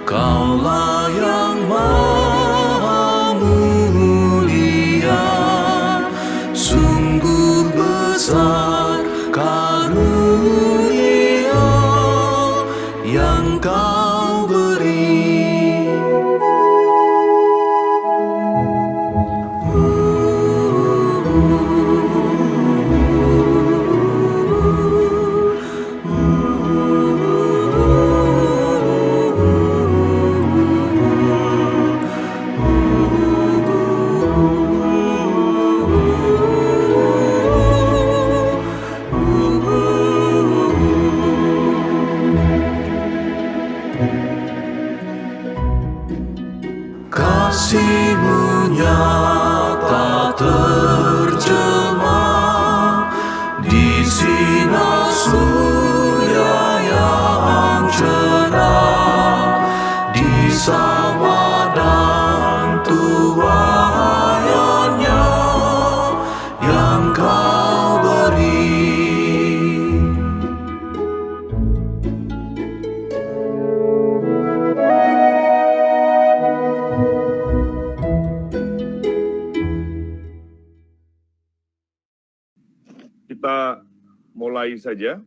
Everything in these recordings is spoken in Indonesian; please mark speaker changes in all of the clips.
Speaker 1: Kaulah yang maha mulia, sungguh besar karunia yang Kau beri. Kasih-Mu nyata terjemah di sinar surya yang cerah, di sawah dan tuaiannya yang Kau beri.
Speaker 2: Kita mulai saja.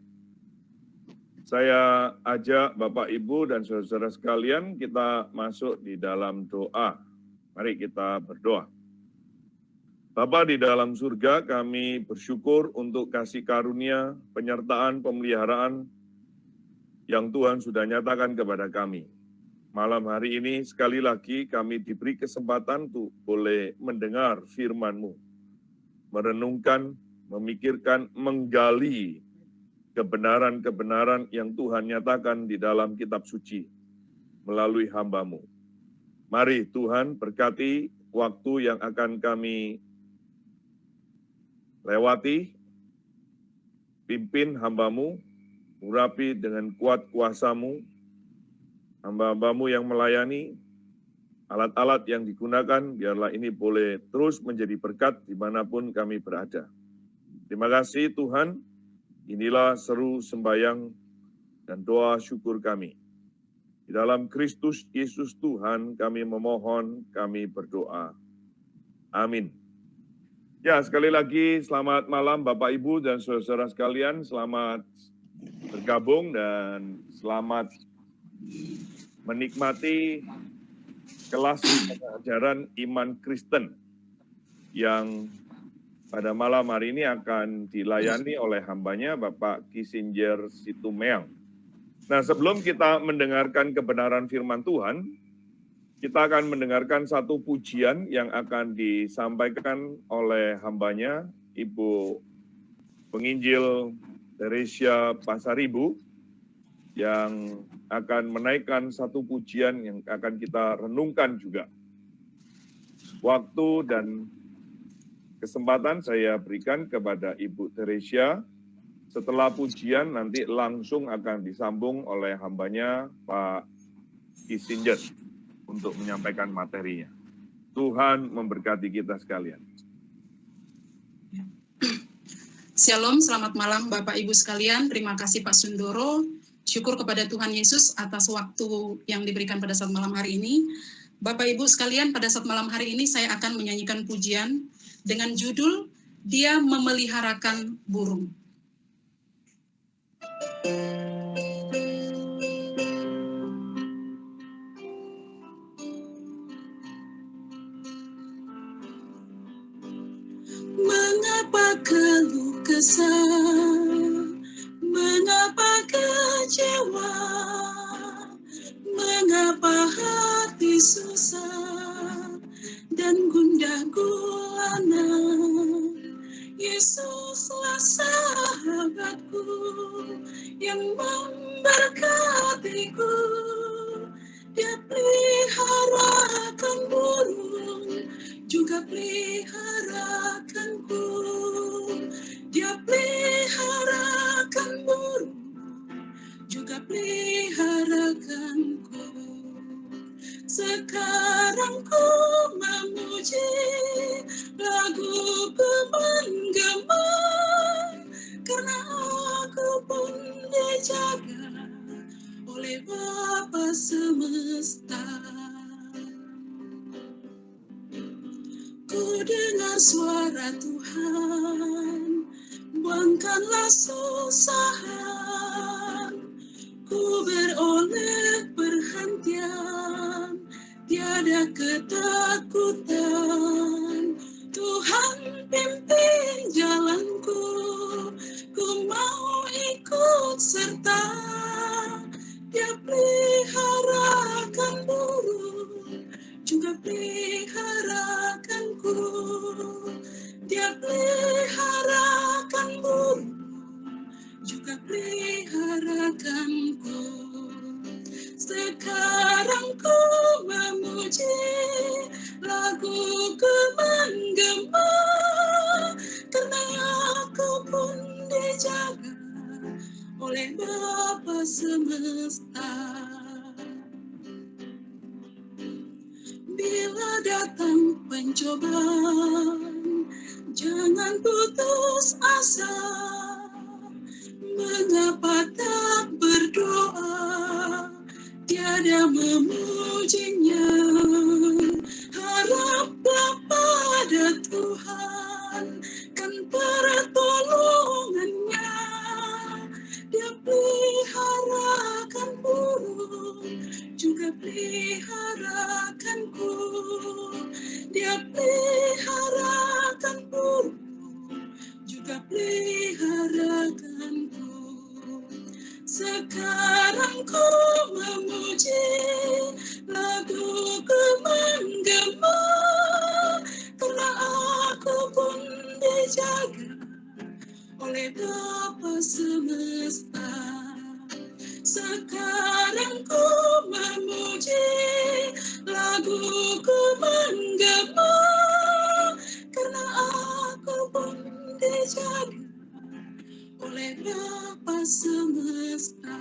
Speaker 2: Saya ajak Bapak, Ibu, dan saudara sekalian kita masuk di dalam doa. Mari kita berdoa. Bapa di dalam surga, kami bersyukur untuk kasih karunia, penyertaan, pemeliharaan yang Tuhan sudah nyatakan kepada kami. Malam hari ini sekali lagi kami diberi kesempatan untuk boleh mendengar firman-Mu, merenungkan, memikirkan, menggali kebenaran-kebenaran yang Tuhan nyatakan di dalam kitab suci melalui hamba-Mu. Mari Tuhan berkati waktu yang akan kami lewati, pimpin hamba-Mu, urapi dengan kuat kuasa-Mu, hamba-hamba-Mu yang melayani, alat-alat yang digunakan, biarlah ini boleh terus menjadi berkat dimanapun kami berada. Terima kasih Tuhan, inilah seru sembahyang dan doa syukur kami. Di dalam Kristus Yesus Tuhan kami memohon, kami berdoa. Amin. Ya, sekali lagi selamat malam Bapak, Ibu, dan saudara sekalian. Selamat bergabung dan selamat menikmati kelas pengajaran iman Kristen yang pada malam hari ini akan dilayani oleh hambanya Bapak Kissinger Situmeang. Nah, sebelum kita mendengarkan kebenaran firman Tuhan, kita akan mendengarkan satu pujian yang akan disampaikan oleh hambanya, Ibu Penginjil Teresia Pasaribu, yang akan menaikkan satu pujian yang akan kita renungkan juga. Waktu dan kesempatan saya berikan kepada Ibu Teresia. Setelah pujian nanti langsung akan disambung oleh hambanya Pak Kissinger untuk menyampaikan materinya. Tuhan memberkati kita sekalian.
Speaker 3: Shalom, selamat malam Bapak Ibu sekalian. Terima kasih Pak Sundoro. Syukur kepada Tuhan Yesus atas waktu yang diberikan pada saat malam hari ini. Bapak Ibu sekalian, pada saat malam hari ini saya akan menyanyikan pujian dengan judul Dia Memeliharakan Burung. Mengapa keluh kesah, mengapa kecewa, mengapa hati susah dan gundah gulana? Yesuslah sahabatku yang memberkatiku. Dia peliharakan burung, juga peliharakanku. Dia peliharakan burung, juga peliharakanku. Sekarang ku memuji lagu menggema, karena aku pun dijaga oleh oleh Bapa semesta. Ku dengar suara Tuhan, buangkanlah susahan. Ku beroleh perhentian, tiada ketakutan. Tuhan pimpin jalanku, ku mau ikut serta. Dia peliharakan burung, juga peliharakanku. Dia peliharakan burung, juga peliharakanku. Sekarang ku memuji, lagu ku menggema, karena aku pun dijaga oleh Bapa semesta. Bila datang pencobaan, jangan putus asa. Mengapa tak berdoa, tiada memujinya. Haraplah pada Tuhan, kan pertolongannya. Dia peliharakan burung, juga peliharakanku. Dia peliharakan burung, juga peliharakanku. Sekarang ku memuji, lagu ku menggema, karena aku pun dijaga oleh Bapa semesta. Sekarang ku memuji, lagu ku menggema, karena aku pun dijaga oleh Bapa semesta.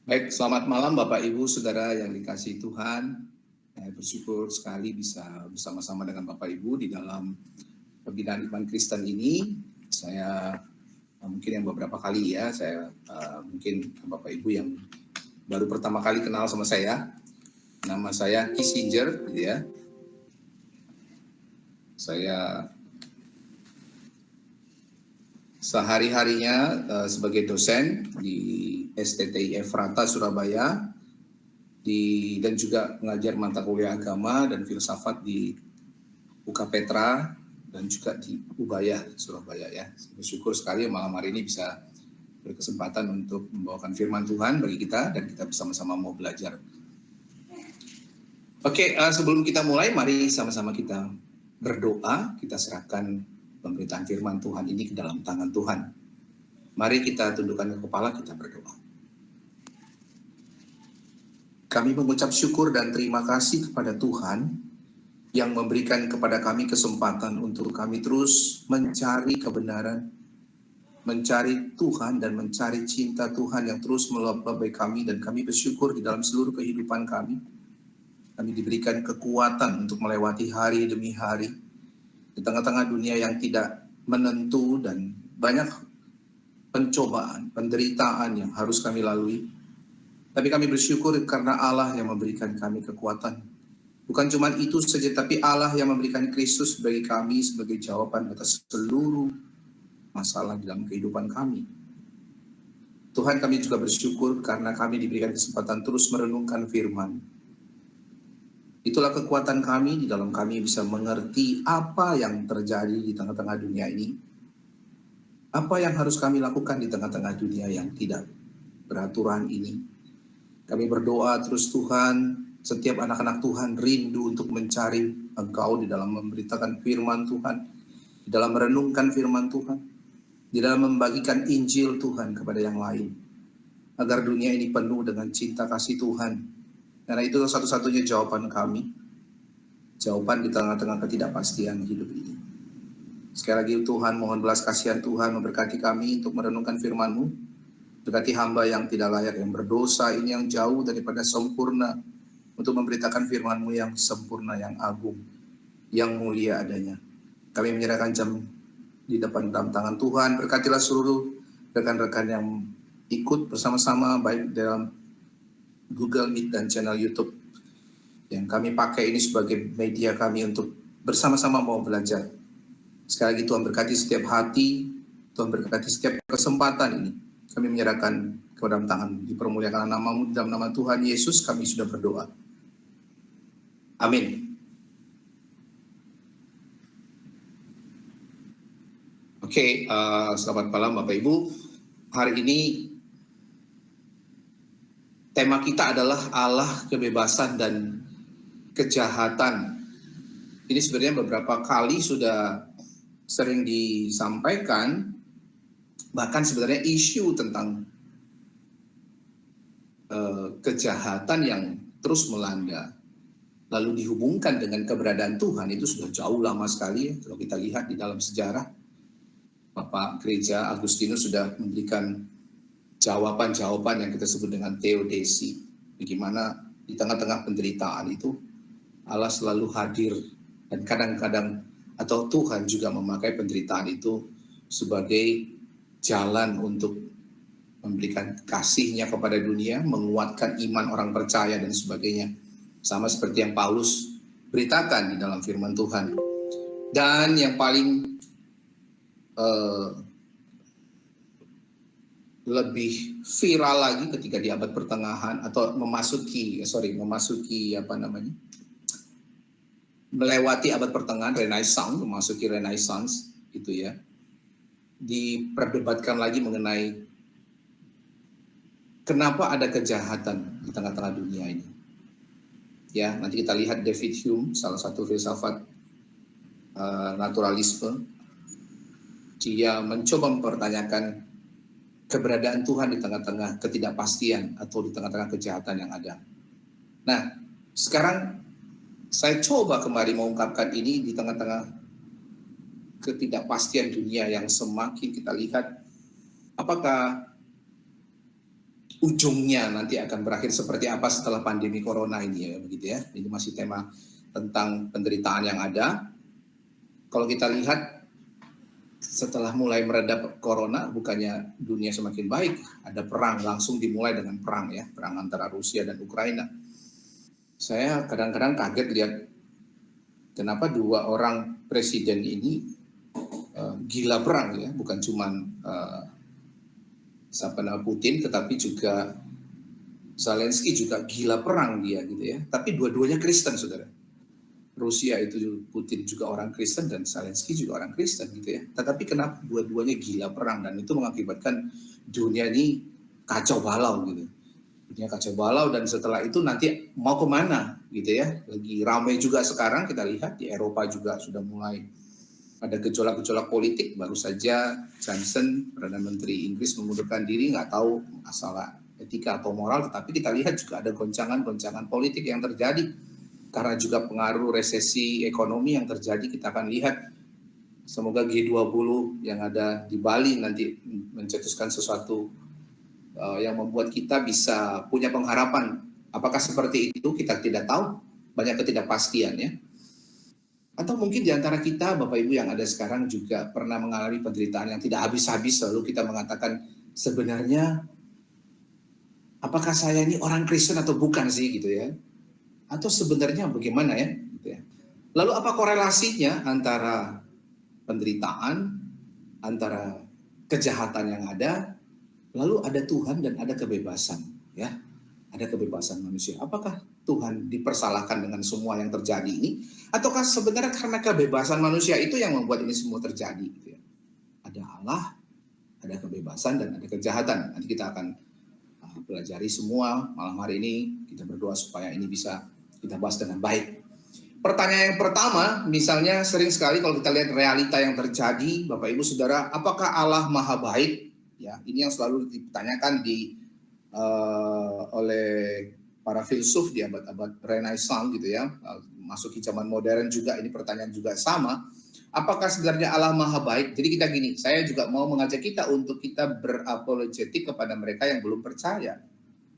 Speaker 4: Baik, selamat malam Bapak Ibu Saudara yang dikasihi Tuhan. Saya bersyukur sekali bisa bersama-sama dengan Bapak Ibu di dalam pembinaan iman Kristen ini. Saya mungkin yang beberapa kali ya, mungkin Bapak Ibu yang baru pertama kali kenal sama saya. Nama saya Kissinger, gitu ya. Saya sehari-harinya sebagai dosen di STTI Efrata Surabaya, dan juga mengajar mata kuliah agama dan filsafat di UK Petra dan juga di Ubaya Surabaya ya. Bersyukur sekali malam hari ini bisa berkesempatan untuk membawakan firman Tuhan bagi kita dan kita bersama-sama mau belajar. Oke, sebelum kita mulai, mari sama-sama kita berdoa, kita serahkan pemberitaan firman Tuhan ini ke dalam tangan Tuhan. Mari kita tundukkan kepala, kita berdoa. Kami mengucap syukur dan terima kasih kepada Tuhan yang memberikan kepada kami kesempatan untuk kami terus mencari kebenaran, mencari Tuhan dan mencari cinta Tuhan yang terus melebai kami, dan kami bersyukur di dalam seluruh kehidupan kami. Kami diberikan kekuatan untuk melewati hari demi hari di tengah-tengah dunia yang tidak menentu dan banyak pencobaan, penderitaan yang harus kami lalui. Tapi kami bersyukur karena Allah yang memberikan kami kekuatan. Bukan cuma itu saja, tapi Allah yang memberikan Kristus bagi kami sebagai jawaban atas seluruh masalah dalam kehidupan kami. Tuhan, kami juga bersyukur karena kami diberikan kesempatan terus merenungkan firman. Itulah kekuatan kami, di dalam kami bisa mengerti apa yang terjadi di tengah-tengah dunia ini. Apa yang harus kami lakukan di tengah-tengah dunia yang tidak beraturan ini. Kami berdoa terus Tuhan, setiap anak-anak Tuhan rindu untuk mencari Engkau di dalam memberitakan firman Tuhan, di dalam merenungkan firman Tuhan, di dalam membagikan Injil Tuhan kepada yang lain. Agar dunia ini penuh dengan cinta kasih Tuhan. Karena itu satu-satunya jawaban kami, jawaban di tengah-tengah ketidakpastian hidup ini. Sekali lagi Tuhan, mohon belas kasihan Tuhan memberkati kami untuk merenungkan firman-Mu. Berkati hamba yang tidak layak, yang berdosa ini, yang jauh daripada sempurna, untuk memberitakan firman-Mu yang sempurna, yang agung, yang mulia adanya. Kami menyerahkan jam di depan dalam tangan Tuhan. Berkatilah seluruh rekan-rekan yang ikut bersama-sama baik dalam Google Meet dan channel YouTube yang kami pakai ini sebagai media kami untuk bersama-sama mau belajar. Sekali lagi Tuhan berkati setiap hati, Tuhan berkati setiap kesempatan ini. Kami menyerahkan ke dalam tangan, dipermuliakan nama-Mu, dalam nama Tuhan Yesus kami sudah berdoa. Amin. Oke, selamat malam Bapak Ibu. Hari ini tema kita adalah Allah, kebebasan, dan kejahatan. Ini sebenarnya beberapa kali sudah sering disampaikan, bahkan sebenarnya isu tentang kejahatan yang terus melanda, lalu dihubungkan dengan keberadaan Tuhan, itu sudah jauh lama sekali ya. Kalau kita lihat di dalam sejarah, Bapak Gereja Agustinus sudah memberikan jawaban-jawaban yang kita sebut dengan teodesi. Bagaimana di tengah-tengah penderitaan itu Allah selalu hadir, dan kadang-kadang atau Tuhan juga memakai penderitaan itu sebagai jalan untuk memberikan kasih-Nya kepada dunia, menguatkan iman orang percaya dan sebagainya. Sama seperti yang Paulus beritakan di dalam firman Tuhan. Dan yang paling lebih viral lagi ketika di abad pertengahan atau memasuki melewati abad pertengahan, memasuki Renaissance gitu ya, diperdebatkan lagi mengenai kenapa ada kejahatan di tengah-tengah dunia ini. Ya, nanti kita lihat David Hume, salah satu filsafat naturalisme, dia mencoba mempertanyakan keberadaan Tuhan di tengah-tengah ketidakpastian atau di tengah-tengah kejahatan yang ada. Nah, sekarang saya coba kembali mengungkapkan ini di tengah-tengah ketidakpastian dunia yang semakin kita lihat, apakah ujungnya nanti akan berakhir seperti apa setelah pandemi corona ini ya, begitu ya. Ini masih tema tentang penderitaan yang ada. Kalau kita lihat setelah mulai meredak corona, bukannya dunia semakin baik, ada perang, langsung dimulai dengan perang ya, perang antara Rusia dan Ukraina. Saya kadang-kadang kaget lihat kenapa dua orang presiden ini gila perang ya, bukan cuman Putin, tetapi juga Zelensky juga gila perang dia gitu ya. Tapi dua-duanya Kristen, saudara. Rusia itu Putin juga orang Kristen dan Zelensky juga orang Kristen gitu ya. Tetapi kenapa dua-duanya gila perang, dan itu mengakibatkan dunia ini kacau balau gitu. Dunia kacau balau, dan setelah itu nanti mau kemana gitu ya. Lagi ramai juga sekarang kita lihat di Eropa juga sudah mulai ada gejolak-gejolak politik. Baru saja Johnson, Perdana Menteri Inggris, mengundurkan diri, nggak tahu masalah etika atau moral, tetapi kita lihat juga ada goncangan-goncangan politik yang terjadi. Karena juga pengaruh resesi ekonomi yang terjadi, kita akan lihat semoga G20 yang ada di Bali nanti mencetuskan sesuatu yang membuat kita bisa punya pengharapan. Apakah seperti itu kita tidak tahu, banyak ketidakpastian ya. Atau mungkin di antara kita Bapak Ibu yang ada sekarang juga pernah mengalami penderitaan yang tidak habis-habis, lalu kita mengatakan sebenarnya apakah saya ini orang Kristen atau bukan sih gitu ya. Atau sebenarnya bagaimana ya? Lalu apa korelasinya antara penderitaan, antara kejahatan yang ada, lalu ada Tuhan dan ada kebebasan, ya? Ada kebebasan manusia. Apakah Tuhan dipersalahkan dengan semua yang terjadi ini? Ataukah sebenarnya karena kebebasan manusia itu yang membuat ini semua terjadi? Gitu ya? Ada Allah, ada kebebasan, dan ada kejahatan. Nanti kita akan pelajari semua malam hari ini. Kita berdoa supaya ini bisa kita bahas dengan baik. Pertanyaan yang pertama, misalnya sering sekali kalau kita lihat realita yang terjadi, Bapak Ibu Saudara, apakah Allah Maha Baik? Ya, ini yang selalu ditanyakan oleh para filsuf di abad-abad Renaissance gitu ya. Masuki zaman modern juga ini pertanyaan juga sama. Apakah sebenarnya Allah Maha Baik? Jadi kita gini, saya juga mau mengajak kita untuk kita berapologetik kepada mereka yang belum percaya,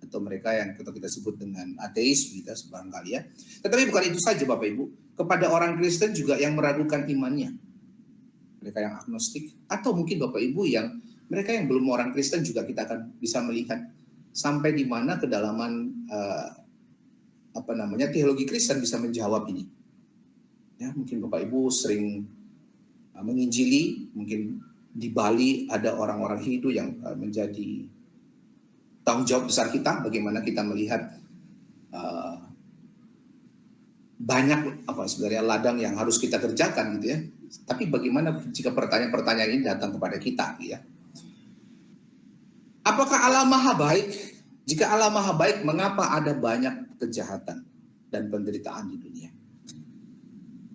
Speaker 4: atau mereka yang kita sebut dengan ateis, kita barangkali ya. Tetapi bukan itu saja Bapak Ibu, kepada orang Kristen juga yang meragukan imannya, mereka yang agnostik, atau mungkin Bapak Ibu yang mereka yang belum orang Kristen juga kita akan bisa melihat sampai di mana kedalaman teologi Kristen bisa menjawab ini. Ya, mungkin Bapak Ibu sering menginjili, mungkin di Bali ada orang-orang Hindu yang menjadi tanggung jawab besar kita, bagaimana kita melihat banyak sebenarnya ladang yang harus kita kerjakan gitu ya. Tapi bagaimana jika pertanyaan-pertanyaan ini datang kepada kita ya? Apakah Allah Maha Baik? Jika Allah Maha Baik, mengapa ada banyak kejahatan dan penderitaan di dunia?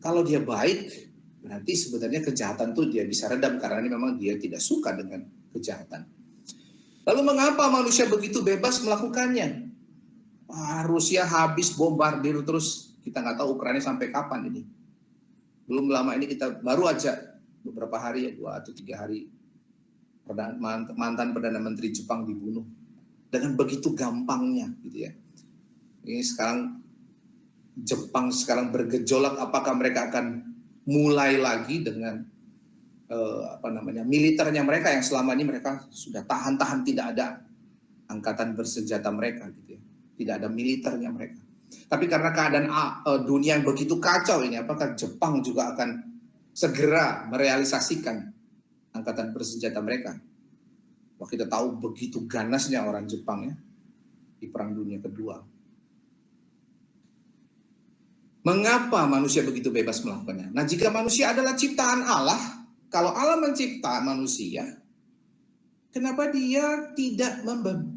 Speaker 4: Kalau dia baik, berarti sebenarnya kejahatan itu dia bisa redam karena ini memang dia tidak suka dengan kejahatan. Lalu mengapa manusia begitu bebas melakukannya? Rusia habis bombardir terus, kita nggak tahu Ukraina sampai kapan ini. Belum lama ini kita baru aja beberapa hari, 2 atau 3 hari, mantan Perdana Menteri Jepang dibunuh dengan begitu gampangnya gitu ya. Ini sekarang Jepang sekarang bergejolak, apakah mereka akan mulai lagi dengan militernya mereka yang selama ini mereka sudah tahan-tahan, tidak ada angkatan bersenjata mereka gitu ya. Tidak ada militernya mereka. Tapi karena keadaan dunia yang begitu kacau ini, apakah Jepang juga akan segera merealisasikan angkatan bersenjata mereka? Wah, kita tahu begitu ganasnya orang Jepang ya di Perang Dunia Kedua. Mengapa manusia begitu bebas melakukannya? Nah, jika manusia adalah ciptaan Allah, kalau Allah mencipta manusia, kenapa dia tidak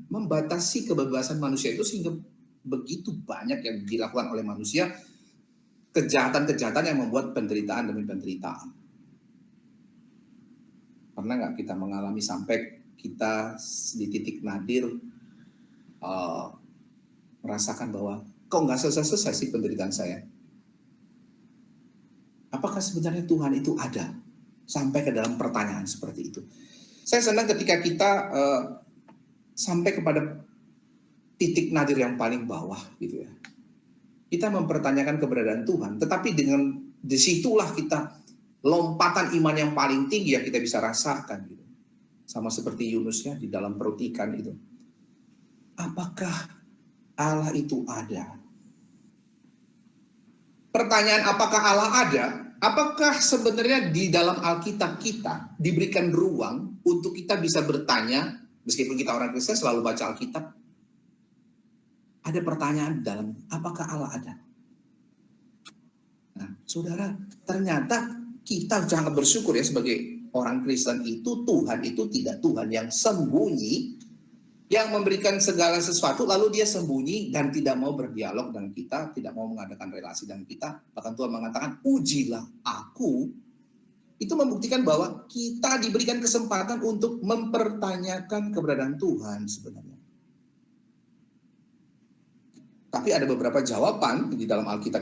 Speaker 4: membatasi kebebasan manusia itu sehingga begitu banyak yang dilakukan oleh manusia, kejahatan-kejahatan yang membuat penderitaan demi penderitaan? Pernah nggak kita mengalami sampai kita di titik nadir merasakan bahwa kok nggak selesai-selesai sih penderitaan saya? Apakah sebenarnya Tuhan itu ada? Sampai ke dalam pertanyaan seperti itu. Saya senang ketika kita sampai kepada titik nadir yang paling bawah gitu ya. Kita mempertanyakan keberadaan Tuhan, tetapi dengan disitulah kita lompatan iman yang paling tinggi yang kita bisa rasakan gitu. Sama seperti Yunus ya di dalam perut ikan itu. Apakah Allah itu ada? Pertanyaan apakah Allah ada? Apakah sebenarnya di dalam Alkitab kita diberikan ruang untuk kita bisa bertanya, meskipun kita orang Kristen selalu baca Alkitab, ada pertanyaan di dalam, apakah Allah ada? Nah, saudara, ternyata kita sangat bersyukur ya sebagai orang Kristen itu, Tuhan itu tidak Tuhan yang sembunyi, yang memberikan segala sesuatu lalu dia sembunyi dan tidak mau berdialog dengan kita, tidak mau mengadakan relasi dengan kita. Bahkan Tuhan mengatakan, ujilah aku. Itu membuktikan bahwa kita diberikan kesempatan untuk mempertanyakan keberadaan Tuhan sebenarnya. Tapi ada beberapa jawaban di dalam Alkitab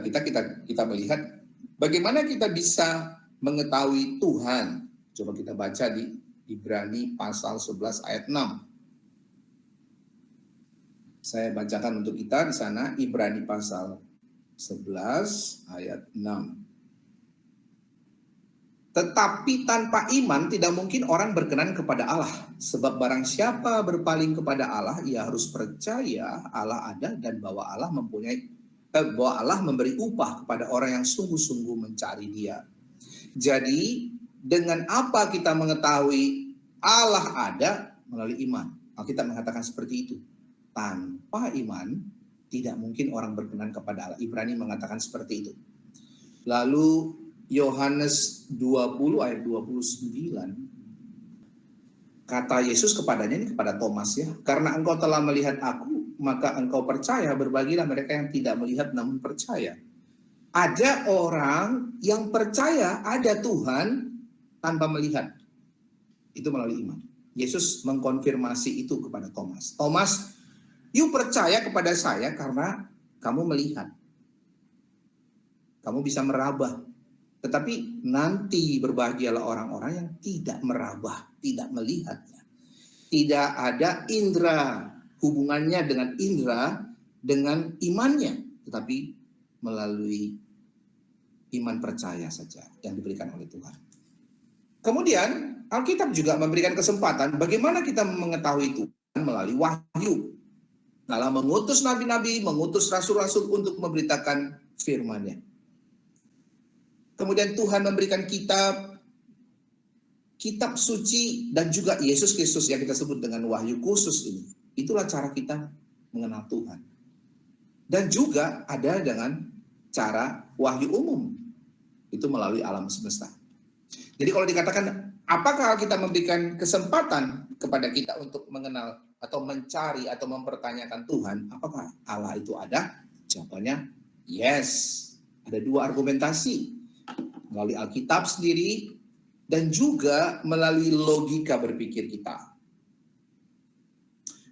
Speaker 4: kita melihat bagaimana kita bisa mengetahui Tuhan. Coba kita baca di Ibrani pasal 11 ayat 6. Saya bacakan untuk kita di sana, Ibrani pasal 11 ayat 6. Tetapi tanpa iman tidak mungkin orang berkenan kepada Allah. Sebab barang siapa berpaling kepada Allah, ia harus percaya Allah ada dan bahwa Allah memberi upah kepada orang yang sungguh-sungguh mencari Dia. Jadi dengan apa kita mengetahui Allah ada? Melalui iman. Alkitab mengatakan seperti itu. Tanpa iman, tidak mungkin orang berkenan kepada Allah. Ibrani mengatakan seperti itu. Lalu Yohanes 20 ayat 29. Kata Yesus kepadanya, ini kepada Thomas ya. Karena engkau telah melihat aku, maka engkau percaya. Berbagilah mereka yang tidak melihat namun percaya. Ada orang yang percaya ada Tuhan tanpa melihat. Itu melalui iman. Yesus mengkonfirmasi itu kepada Thomas. Thomas, you percaya kepada saya karena kamu melihat. Kamu bisa meraba. Tetapi nanti berbahagialah orang-orang yang tidak meraba, tidak melihatnya. Tidak ada indera, hubungannya dengan indera, dengan imannya. Tetapi melalui iman percaya saja yang diberikan oleh Tuhan. Kemudian Alkitab juga memberikan kesempatan bagaimana kita mengetahui Tuhan melalui wahyu. Allah mengutus nabi-nabi, mengutus rasul-rasul untuk memberitakan firman-Nya. Kemudian Tuhan memberikan kitab suci dan juga Yesus Kristus yang kita sebut dengan wahyu khusus ini. Itulah cara kita mengenal Tuhan. Dan juga ada dengan cara wahyu umum. Itu melalui alam semesta. Jadi kalau dikatakan, apakah kita memberikan kesempatan kepada kita untuk mengenal atau mencari atau mempertanyakan Tuhan, apakah Allah itu ada? Jawabannya, yes. Ada dua argumentasi. Melalui Alkitab sendiri, dan juga melalui logika berpikir kita.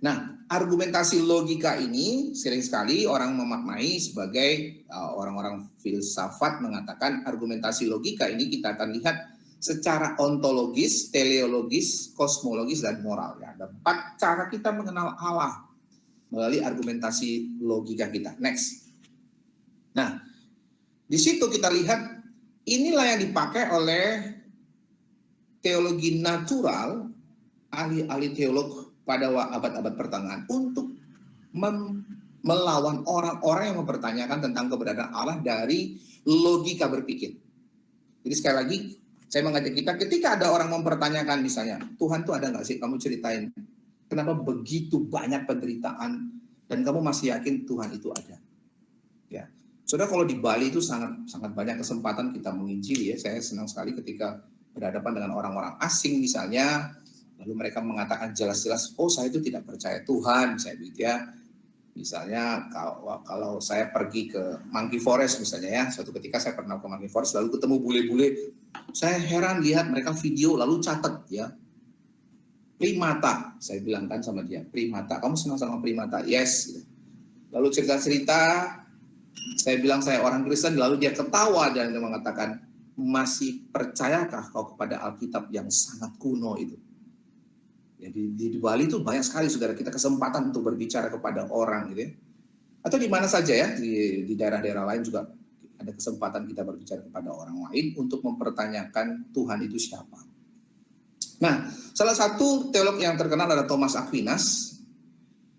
Speaker 4: Nah, argumentasi logika ini sering sekali orang memaknai sebagai orang-orang filsafat mengatakan argumentasi logika ini kita akan lihat secara ontologis, teleologis, kosmologis, dan moral. Ya, ada 4 cara kita mengenal Allah melalui argumentasi logika kita. Next. Nah, di situ kita lihat inilah yang dipakai oleh teologi natural, ahli-ahli teolog pada abad-abad pertengahan untuk melawan orang-orang yang mempertanyakan tentang keberadaan Allah dari logika berpikir. Jadi sekali lagi, saya mengajak kita ketika ada orang mempertanyakan misalnya, Tuhan tuh ada nggak sih? Kamu ceritain, kenapa begitu banyak penderitaan dan kamu masih yakin Tuhan itu ada? Ya, saudara, kalau di Bali itu sangat banyak kesempatan kita menginjili ya. Saya senang sekali ketika berhadapan dengan orang-orang asing misalnya, lalu mereka mengatakan jelas-jelas, oh saya itu tidak percaya Tuhan, saya begitu ya. Misalnya kalau saya pergi ke Monkey Forest misalnya ya, suatu ketika saya pernah ke Monkey Forest lalu ketemu bule-bule, saya heran lihat mereka video lalu catat ya, primata, saya bilang kan sama dia, primata, kamu senang sama primata? Yes. Lalu cerita-cerita, saya bilang saya orang Kristen, lalu dia ketawa dan dia mengatakan, masih percayakah kau kepada Alkitab yang sangat kuno itu? Jadi di Bali itu banyak sekali saudara kita kesempatan untuk berbicara kepada orang gitu ya. Atau di mana saja ya, di daerah-daerah lain juga ada kesempatan kita berbicara kepada orang lain untuk mempertanyakan Tuhan itu siapa. Nah, salah satu teolog yang terkenal adalah Thomas Aquinas.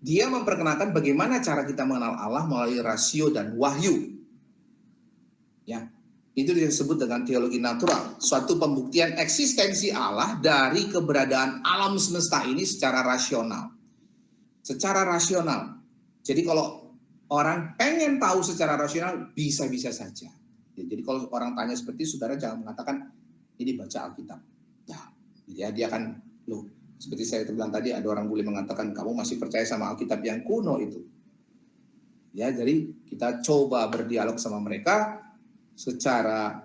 Speaker 4: Dia memperkenalkan bagaimana cara kita mengenal Allah melalui rasio dan wahyu. Ya. Itu disebut dengan teologi natural, suatu pembuktian eksistensi Allah dari keberadaan alam semesta ini secara rasional. Secara rasional. Jadi kalau orang pengen tahu secara rasional, bisa-bisa saja. Jadi kalau orang tanya seperti itu, saudara jangan mengatakan, ini baca Alkitab. Ya, dia akan, loh, seperti saya bilang tadi, ada orang boleh mengatakan, kamu masih percaya sama Alkitab yang kuno itu. Ya, jadi kita coba berdialog sama mereka, secara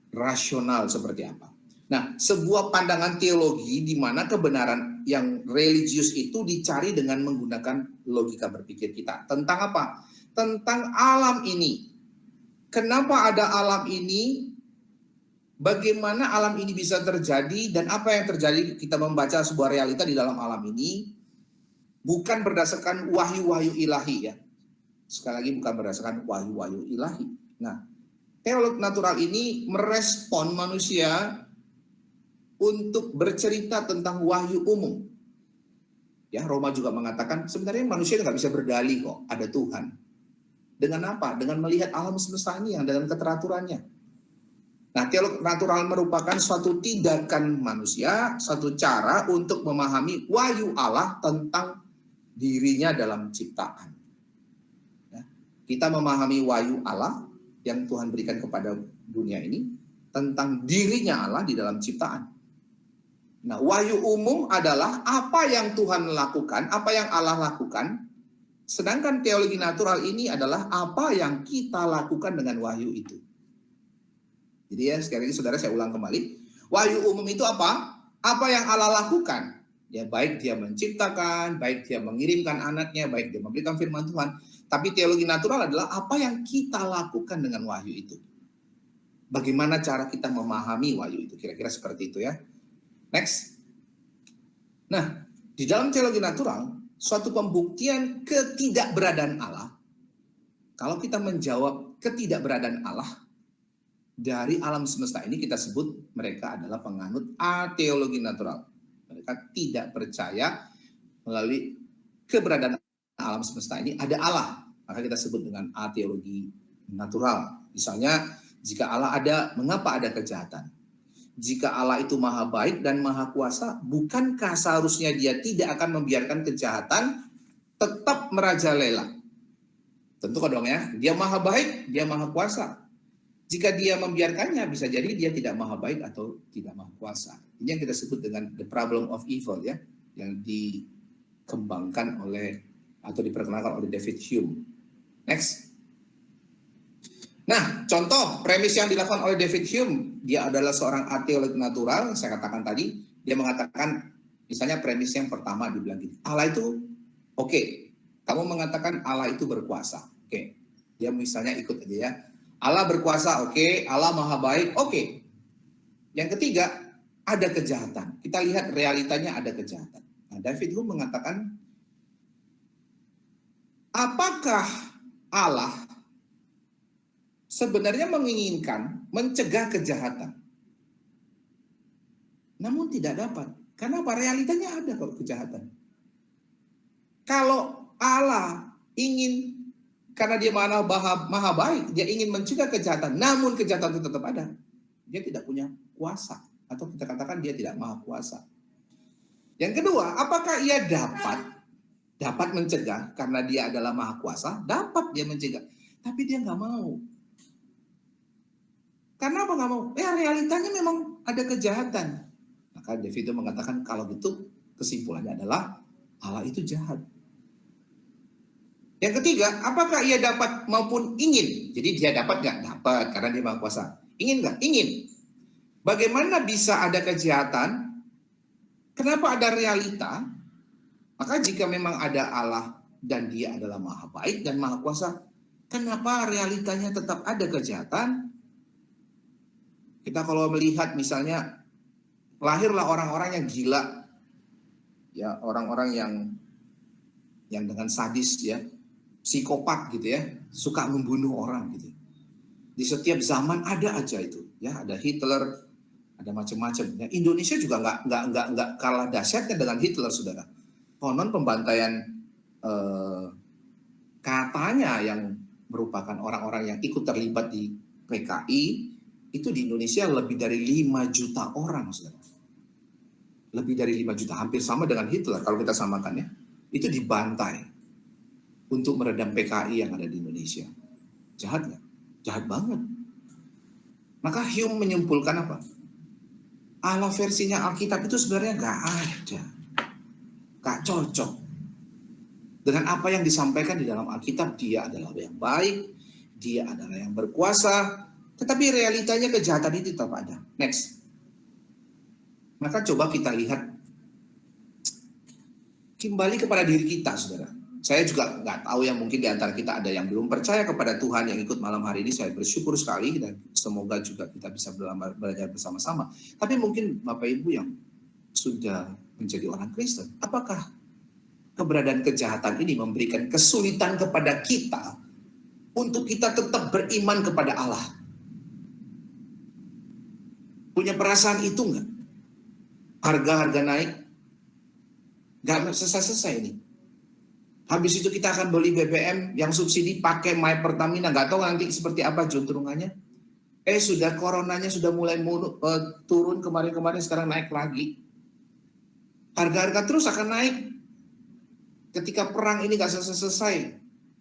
Speaker 4: rasional seperti apa. Nah, sebuah pandangan teologi di mana kebenaran yang religius itu dicari dengan menggunakan logika berpikir kita. Tentang apa? Tentang alam ini. Kenapa ada alam ini? Bagaimana alam ini bisa terjadi dan apa yang terjadi kita membaca sebuah realita di dalam alam ini bukan berdasarkan wahyu-wahyu ilahi ya. Sekali lagi bukan berdasarkan wahyu-wahyu ilahi. Nah, teolog natural ini merespon manusia untuk bercerita tentang wahyu umum. Ya, Roma juga mengatakan sebenarnya manusia nggak bisa berdalih kok ada Tuhan. Dengan apa? Dengan melihat alam semesta ini yang dengan keteraturannya. Nah, teolog natural merupakan suatu tindakan manusia, satu cara untuk memahami wahyu Allah tentang dirinya dalam ciptaan. Ya, kita memahami wahyu Allah yang Tuhan berikan kepada dunia ini tentang dirinya Allah di dalam ciptaan. Nah, wahyu umum adalah apa yang Tuhan lakukan, apa yang Allah lakukan. Sedangkan teologi natural ini adalah apa yang kita lakukan dengan wahyu itu. Jadi ya, sekali lagi saudara saya ulang kembali. Wahyu umum itu apa? Apa yang Allah lakukan. Ya, baik dia menciptakan, baik dia mengirimkan anaknya, baik dia memberikan firman Tuhan. Tapi teologi natural adalah apa yang kita lakukan dengan wahyu itu. Bagaimana cara kita memahami wahyu itu. Kira-kira seperti itu ya. Next. Nah, di dalam teologi natural, suatu pembuktian ketidakberadaan Allah. Kalau kita menjawab ketidakberadaan Allah, dari alam semesta ini kita sebut mereka adalah penganut ateologi natural. Mereka tidak percaya melalui keberadaan alam semesta ini ada Allah. Maka kita sebut dengan ateologi natural. Misalnya, jika Allah ada, mengapa ada kejahatan? Jika Allah itu maha baik dan maha kuasa, bukankah seharusnya dia tidak akan membiarkan kejahatan tetap merajalela? Tentu dong ya, dia maha baik, dia maha kuasa. Jika dia membiarkannya, bisa jadi dia tidak maha baik atau tidak maha kuasa. Ini yang kita sebut dengan the problem of evil ya, yang dikembangkan oleh atau diperkenalkan oleh David Hume. Next. Nah, contoh premis yang dilakukan oleh David Hume, dia adalah seorang ateolog natural, saya katakan tadi, dia mengatakan, misalnya premis yang pertama dibilang gini, Allah itu oke. Kamu mengatakan Allah itu berkuasa, oke. Dia misalnya ikut aja ya, Allah berkuasa, oke. Allah maha baik, oke. Yang ketiga, ada kejahatan. Kita lihat realitanya ada kejahatan. Nah, David Hume mengatakan, apakah Allah sebenarnya menginginkan mencegah kejahatan? Namun tidak dapat. Karena apa? Realitanya ada kok kejahatan. Kalau Allah ingin, karena dia maha baik, dia ingin mencegah kejahatan, namun kejahatan itu tetap ada. Dia tidak punya kuasa. Atau kita katakan dia tidak maha kuasa. Yang kedua, apakah ia dapat mencegah karena dia adalah maha kuasa? Dapat dia mencegah. Tapi dia nggak mau. Karena apa nggak mau? Realitanya memang ada kejahatan. Maka David itu mengatakan kalau gitu kesimpulannya adalah Allah itu jahat. Yang ketiga, apakah ia dapat maupun ingin? Jadi dia dapat nggak? Dapat, karena dia maha kuasa. Ingin nggak? Ingin. Bagaimana bisa ada kejahatan? Kenapa ada realita? Maka jika memang ada Allah dan dia adalah maha baik dan maha kuasa, kenapa realitanya tetap ada kejahatan? Kita kalau melihat misalnya, lahirlah orang-orang yang gila, ya orang-orang yang dengan sadis ya, psikopat gitu ya, suka membunuh orang gitu. Di setiap zaman ada aja itu, ya ada Hitler, ada macam-macam. Ya, Indonesia juga nggak kalah dahsyatnya dengan Hitler, saudara. Konon pembantaian katanya yang merupakan orang-orang yang ikut terlibat di PKI itu di Indonesia lebih dari 5 juta orang, saudara. Lebih dari 5 juta, hampir sama dengan Hitler kalau kita samakan ya. Itu dibantai untuk meredam PKI yang ada di Indonesia. Jahat nggak? Jahat banget. Maka Hume menyimpulkan apa? Allah versinya Alkitab itu sebenarnya nggak ada. Nggak cocok. Dengan apa yang disampaikan di dalam Alkitab, dia adalah yang baik, dia adalah yang berkuasa, tetapi realitanya kejahatan itu tetap ada. Next. Maka coba kita lihat kembali kepada diri kita, saudara. Saya juga nggak tahu ya, mungkin di antara kita ada yang belum percaya kepada Tuhan yang ikut malam hari ini. Saya bersyukur sekali dan semoga juga kita bisa belajar bersama-sama. Tapi mungkin Bapak Ibu yang sudah menjadi orang Kristen, apakah keberadaan kejahatan ini memberikan kesulitan kepada kita untuk kita tetap beriman kepada Allah? Punya perasaan itu nggak? Harga-harga naik, nggak selesai-selesai ini. Habis itu kita akan beli BBM yang subsidi pakai My Pertamina, nggak tahu nanti seperti apa juntrungannya. Sudah coronanya sudah mulai turun kemarin-kemarin, sekarang naik lagi. Harga-harga terus akan naik. Ketika perang ini nggak selesai-selesai,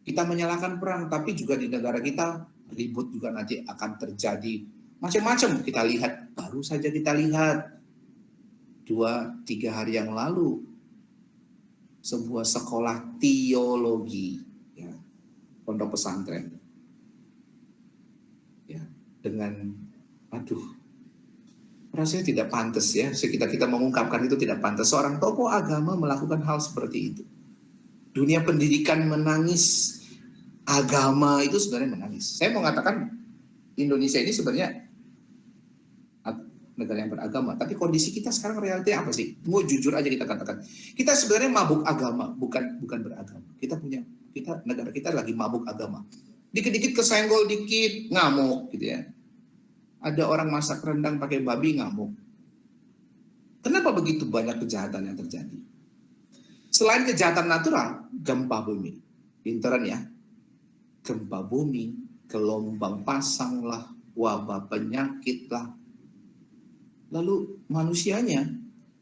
Speaker 4: kita menyalahkan perang, tapi juga di negara kita ribut juga nanti akan terjadi macam-macam. Kita lihat, baru saja kita lihat 2-3 hari yang lalu, sebuah sekolah teologi, ya, pondok pesantren, ya, dengan, rasanya tidak pantas ya, kita mengungkapkan itu tidak pantas. Seorang tokoh agama melakukan hal seperti itu. Dunia pendidikan menangis, agama itu sebenarnya menangis. Saya mau katakan Indonesia ini sebenarnya negara yang beragama, tapi kondisi kita sekarang realitanya apa sih? Mau jujur aja kita katakan, kita sebenarnya mabuk agama, bukan beragama. Negara kita lagi mabuk agama. Dikit-dikit kesenggol dikit, ngamuk gitu ya. Ada orang masak rendang pakai babi ngamuk. Kenapa begitu banyak kejahatan yang terjadi? Selain kejahatan natural, gempa bumi. Pinteran ya. Gempa bumi, gelombang pasang lah, wabah penyakit lah. Lalu manusianya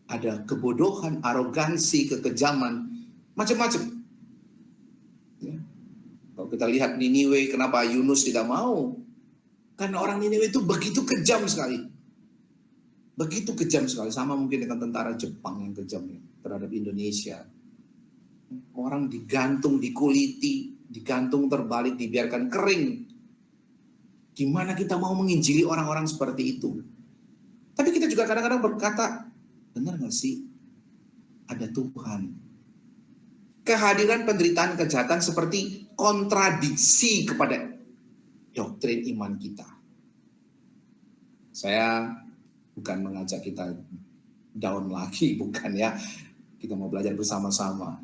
Speaker 4: ada kebodohan, arogansi, kekejaman, macam-macam. Ya. Kalau kita lihat Niniwe, kenapa Yunus tidak mau? Karena orang Niniwe itu begitu kejam sekali. Begitu kejam sekali. Sama mungkin dengan tentara Jepang yang kejam ya, terhadap Indonesia. Orang digantung, dikuliti, digantung terbalik, dibiarkan kering. Gimana kita mau menginjili orang-orang seperti itu? Tapi kita juga kadang-kadang berkata, benar gak sih? Ada Tuhan. Kehadiran penderitaan kejahatan seperti kontradiksi kepada doktrin iman kita. Saya bukan mengajak kita down lagi, bukan ya. Kita mau belajar bersama-sama.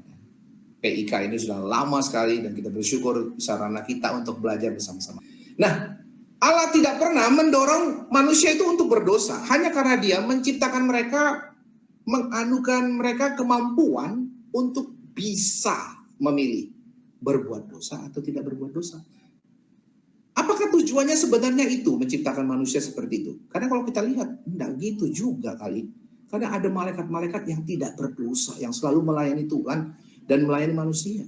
Speaker 4: PIK ini sudah lama sekali dan kita bersyukur sarana kita untuk belajar bersama-sama. Nah, Allah tidak pernah mendorong manusia itu untuk berdosa. Hanya karena dia menciptakan mereka, menganugerahkan mereka kemampuan untuk bisa memilih berbuat dosa atau tidak berbuat dosa. Apakah tujuannya sebenarnya itu menciptakan manusia seperti itu? Karena kalau kita lihat, enggak gitu juga kali. Karena ada malaikat-malaikat yang tidak berdosa, yang selalu melayani Tuhan dan melayani manusia.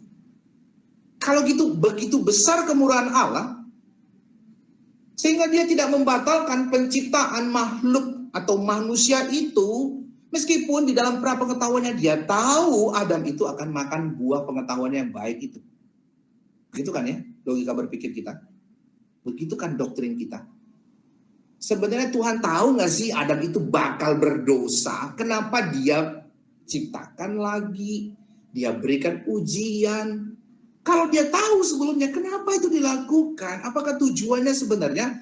Speaker 4: Kalau gitu, begitu besar kemurahan Allah, sehingga dia tidak membatalkan penciptaan makhluk atau manusia itu, meskipun di dalam prapengetahuannya dia tahu Adam itu akan makan buah pengetahuan yang baik itu. Begitu kan ya, logika berpikir kita. Begitu kan doktrin kita. Sebenarnya Tuhan tahu nggak sih Adam itu bakal berdosa? Kenapa dia ciptakan lagi? Dia berikan ujian. Kalau dia tahu sebelumnya, kenapa itu dilakukan? Apakah tujuannya sebenarnya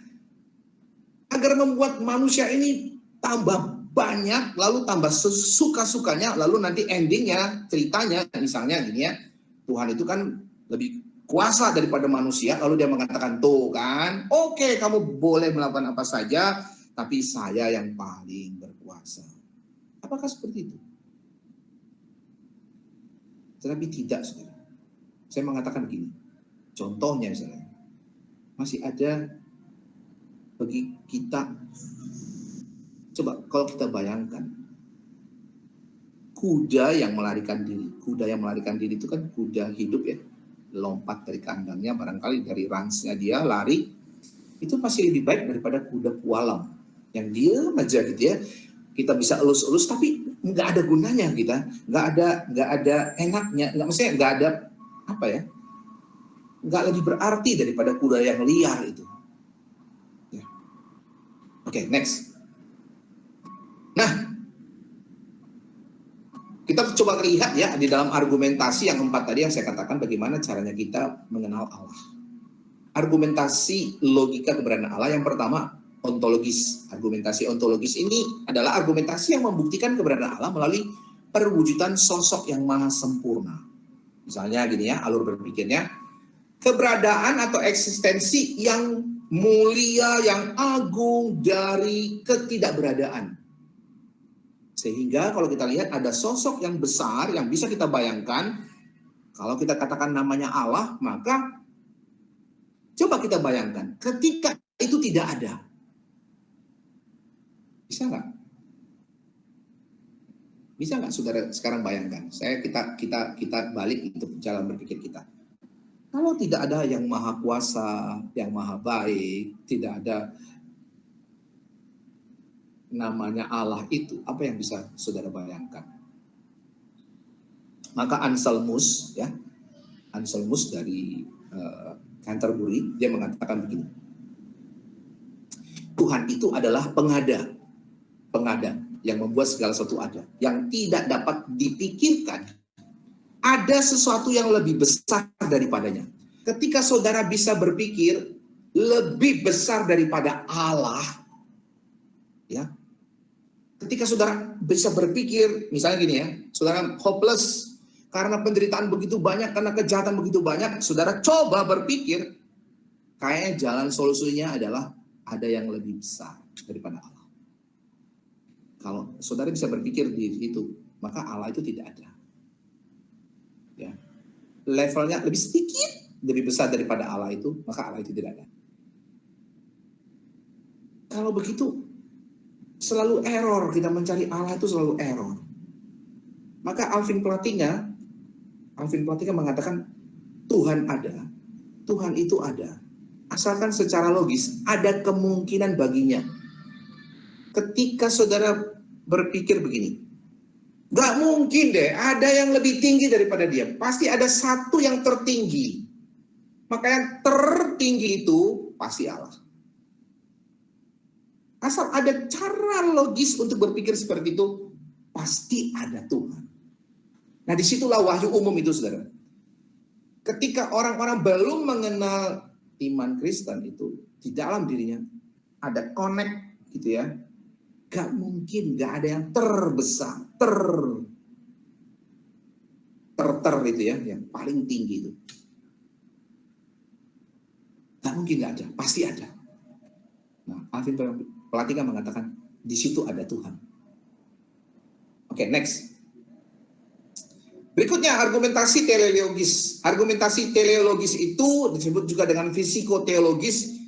Speaker 4: agar membuat manusia ini tambah banyak, lalu tambah sesuka-sukanya, lalu nanti endingnya, ceritanya, misalnya gini ya, Tuhan itu kan lebih kuasa daripada manusia, lalu dia mengatakan, tuh kan, oke, kamu boleh melakukan apa saja, tapi saya yang paling berkuasa. Apakah seperti itu? Tetapi tidak, saudara. Saya mengatakan begini, contohnya misalnya, masih ada bagi kita, coba kalau kita bayangkan, kuda yang melarikan diri itu kan kuda hidup ya, lompat dari kandangnya, barangkali dari ransnya dia lari, itu pasti lebih baik daripada kuda pualam yang diam aja gitu ya. Kita bisa elus-elus tapi nggak ada gunanya kita, nggak ada enaknya, nggak ada apa ya, nggak lebih berarti daripada kuda yang liar itu. Ya. Oke, next. Nah, kita coba lihat ya di dalam argumentasi yang keempat tadi yang saya katakan bagaimana caranya kita mengenal Allah. Argumentasi logika keberadaan Allah yang pertama ontologis. Argumentasi ontologis ini adalah argumentasi yang membuktikan keberadaan Allah melalui perwujudan sosok yang maha sempurna. Misalnya gini ya, alur berpikirnya, keberadaan atau eksistensi yang mulia, yang agung dari ketidakberadaan. Sehingga kalau kita lihat ada sosok yang besar yang bisa kita bayangkan, kalau kita katakan namanya Allah, maka coba kita bayangkan ketika itu tidak ada. Bisa nggak? Bisa nggak saudara sekarang bayangkan? Kita balik untuk jalan berpikir kita. Kalau tidak ada yang maha kuasa, yang maha baik, tidak ada namanya Allah itu, apa yang bisa saudara bayangkan? Maka Anselmus dari Canterbury, dia mengatakan begini, Tuhan itu adalah pengada yang membuat segala sesuatu ada, yang tidak dapat dipikirkan. Ada sesuatu yang lebih besar daripadanya. Ketika saudara bisa berpikir lebih besar daripada Allah, ya. Ketika saudara bisa berpikir, misalnya gini ya, saudara hopeless karena penderitaan begitu banyak, karena kejahatan begitu banyak, saudara coba berpikir, kayaknya jalan solusinya adalah ada yang lebih besar daripada Allah. Kalau saudara bisa berpikir di situ, maka Allah itu tidak ada. Ya. Levelnya lebih sedikit lebih besar daripada Allah itu, maka Allah itu tidak ada. Kalau begitu, selalu error, kita mencari Allah itu selalu error. Maka Alvin Plantinga mengatakan Tuhan ada, Tuhan itu ada. Asalkan secara logis ada kemungkinan baginya. Ketika saudara berpikir begini, gak mungkin deh ada yang lebih tinggi daripada dia. Pasti ada satu yang tertinggi. Maka yang tertinggi itu pasti Allah. Asal ada cara logis untuk berpikir seperti itu, pasti ada Tuhan. Nah, disitulah wahyu umum itu, saudara. Ketika orang-orang belum mengenal iman Kristen itu, di dalam dirinya ada connect gitu ya. Gak mungkin, gak ada yang terbesar, ter itu ya, yang paling tinggi itu. Gak mungkin gak ada, pasti ada. Nah, Alvin Plantinga mengatakan, di situ ada Tuhan. Oke, next. Berikutnya argumentasi teleologis. Argumentasi teleologis itu disebut juga dengan fisikoteologis.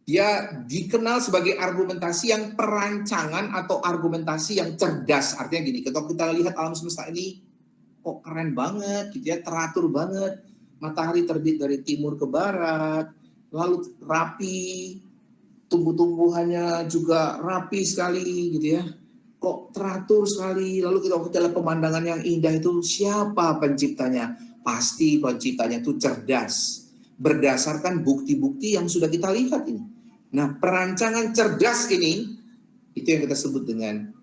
Speaker 4: Dia dikenal sebagai argumentasi yang perancangan atau argumentasi yang cerdas. Artinya gini, kalau kita lihat alam semesta ini, kok keren banget, gitu ya, teratur banget. Matahari terbit dari timur ke barat, lalu rapi, tumbuh-tumbuhannya juga rapi sekali, gitu ya. Kok teratur sekali, lalu kita lihat pemandangan yang indah itu, siapa penciptanya? Pasti penciptanya itu cerdas, berdasarkan bukti-bukti yang sudah kita lihat ini. Nah, perancangan cerdas ini, itu yang kita sebut dengan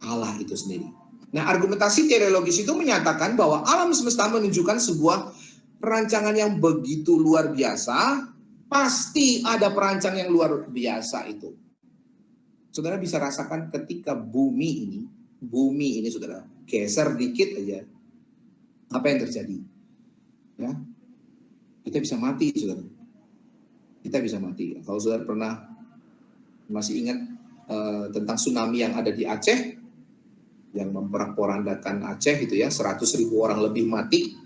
Speaker 4: Allah itu sendiri. Nah, argumentasi teleologis itu menyatakan bahwa alam semesta menunjukkan sebuah perancangan yang begitu luar biasa, pasti ada perancang yang luar biasa itu. Saudara bisa rasakan ketika bumi ini saudara, geser dikit aja, apa yang terjadi? Ya, kita bisa mati, saudara. Kita bisa mati. Kalau saudara pernah masih ingat tentang tsunami yang ada di Aceh, yang memporak-porandakan Aceh itu ya, 100.000 orang lebih mati.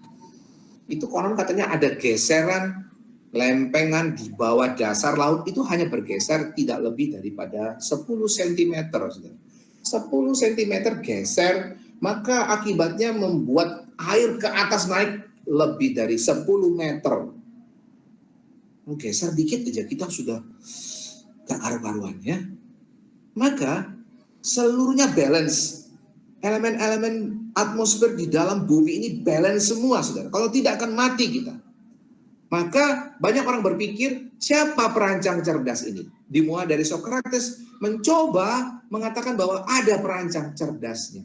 Speaker 4: Itu konon katanya ada geseran lempengan di bawah dasar laut itu hanya bergeser tidak lebih daripada 10 cm. 10 cm geser, maka akibatnya membuat air ke atas naik lebih dari 10 meter. Geser dikit aja kita sudah gak karu-karuan ya. Maka seluruhnya balance. Elemen-elemen atmosfer di dalam bumi ini balance semua, saudara. Kalau tidak akan mati kita. Maka banyak orang berpikir, siapa perancang cerdas ini? Dimulai dari Socrates mencoba mengatakan bahwa ada perancang cerdasnya.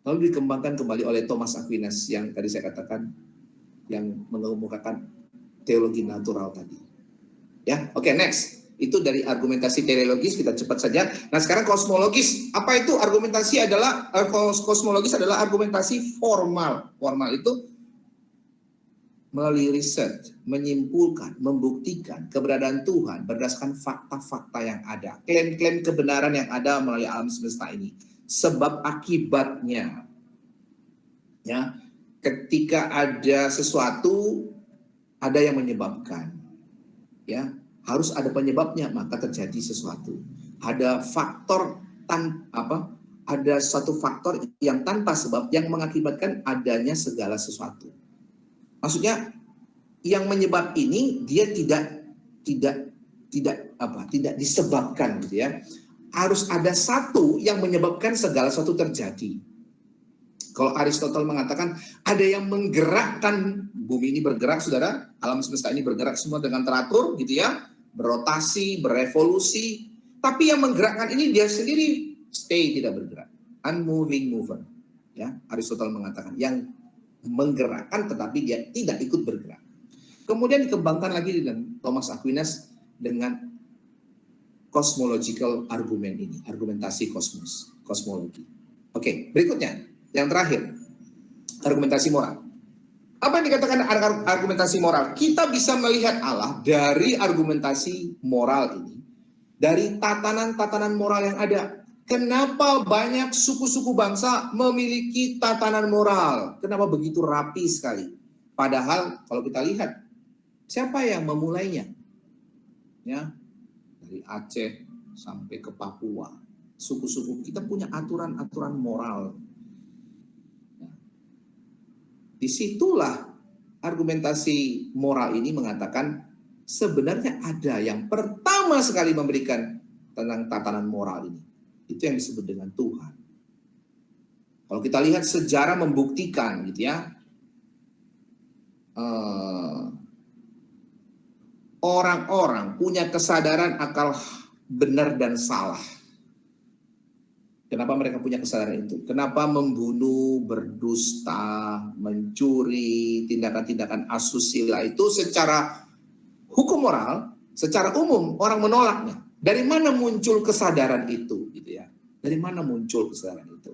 Speaker 4: Lalu dikembangkan kembali oleh Thomas Aquinas yang tadi saya katakan, yang mengemukakan teologi natural tadi. Ya, oke, next. Itu dari argumentasi teleologis, kita cepat saja. Nah, sekarang kosmologis. Apa itu argumentasi adalah, kosmologis adalah argumentasi formal. Formal itu melalui riset, menyimpulkan, membuktikan keberadaan Tuhan berdasarkan fakta-fakta yang ada. Klaim-klaim kebenaran yang ada melalui alam semesta ini. Sebab akibatnya. Ya, ketika ada sesuatu, ada yang menyebabkan. Ya, harus ada penyebabnya, maka terjadi sesuatu. Ada faktor ada satu faktor yang tanpa sebab yang mengakibatkan adanya segala sesuatu. Maksudnya yang menyebab ini dia tidak disebabkan gitu ya. Harus ada satu yang menyebabkan segala sesuatu terjadi. Kalau Aristotle mengatakan ada yang menggerakkan bumi ini bergerak, saudara, alam semesta ini bergerak semua dengan teratur gitu ya, berotasi, berevolusi. Tapi yang menggerakkan ini dia sendiri stay, tidak bergerak, unmoving mover. Ya, Aristotle mengatakan yang menggerakkan tetapi dia tidak ikut bergerak. Kemudian dikembangkan lagi dengan Thomas Aquinas dengan cosmological argument ini, argumentasi kosmologi. Oke, berikutnya yang terakhir, argumentasi moral. Apa yang dikatakan argumentasi moral? Kita bisa melihat Allah dari argumentasi moral ini, dari tatanan-tatanan moral yang ada. Kenapa banyak suku-suku bangsa memiliki tatanan moral? Kenapa begitu rapi sekali? Padahal kalau kita lihat, siapa yang memulainya? Ya, dari Aceh sampai ke Papua, suku-suku kita punya aturan-aturan moral. Disitulah argumentasi moral ini mengatakan sebenarnya ada yang pertama sekali memberikan tentang tatanan moral ini. Itu yang disebut dengan Tuhan. Kalau kita lihat sejarah membuktikan gitu ya, orang-orang punya kesadaran akal benar dan salah. Kenapa mereka punya kesadaran itu? Kenapa membunuh, berdusta, mencuri, tindakan-tindakan asusila itu secara hukum moral, secara umum orang menolaknya. Dari mana muncul kesadaran itu? Gitu ya. Dari mana muncul kesadaran itu?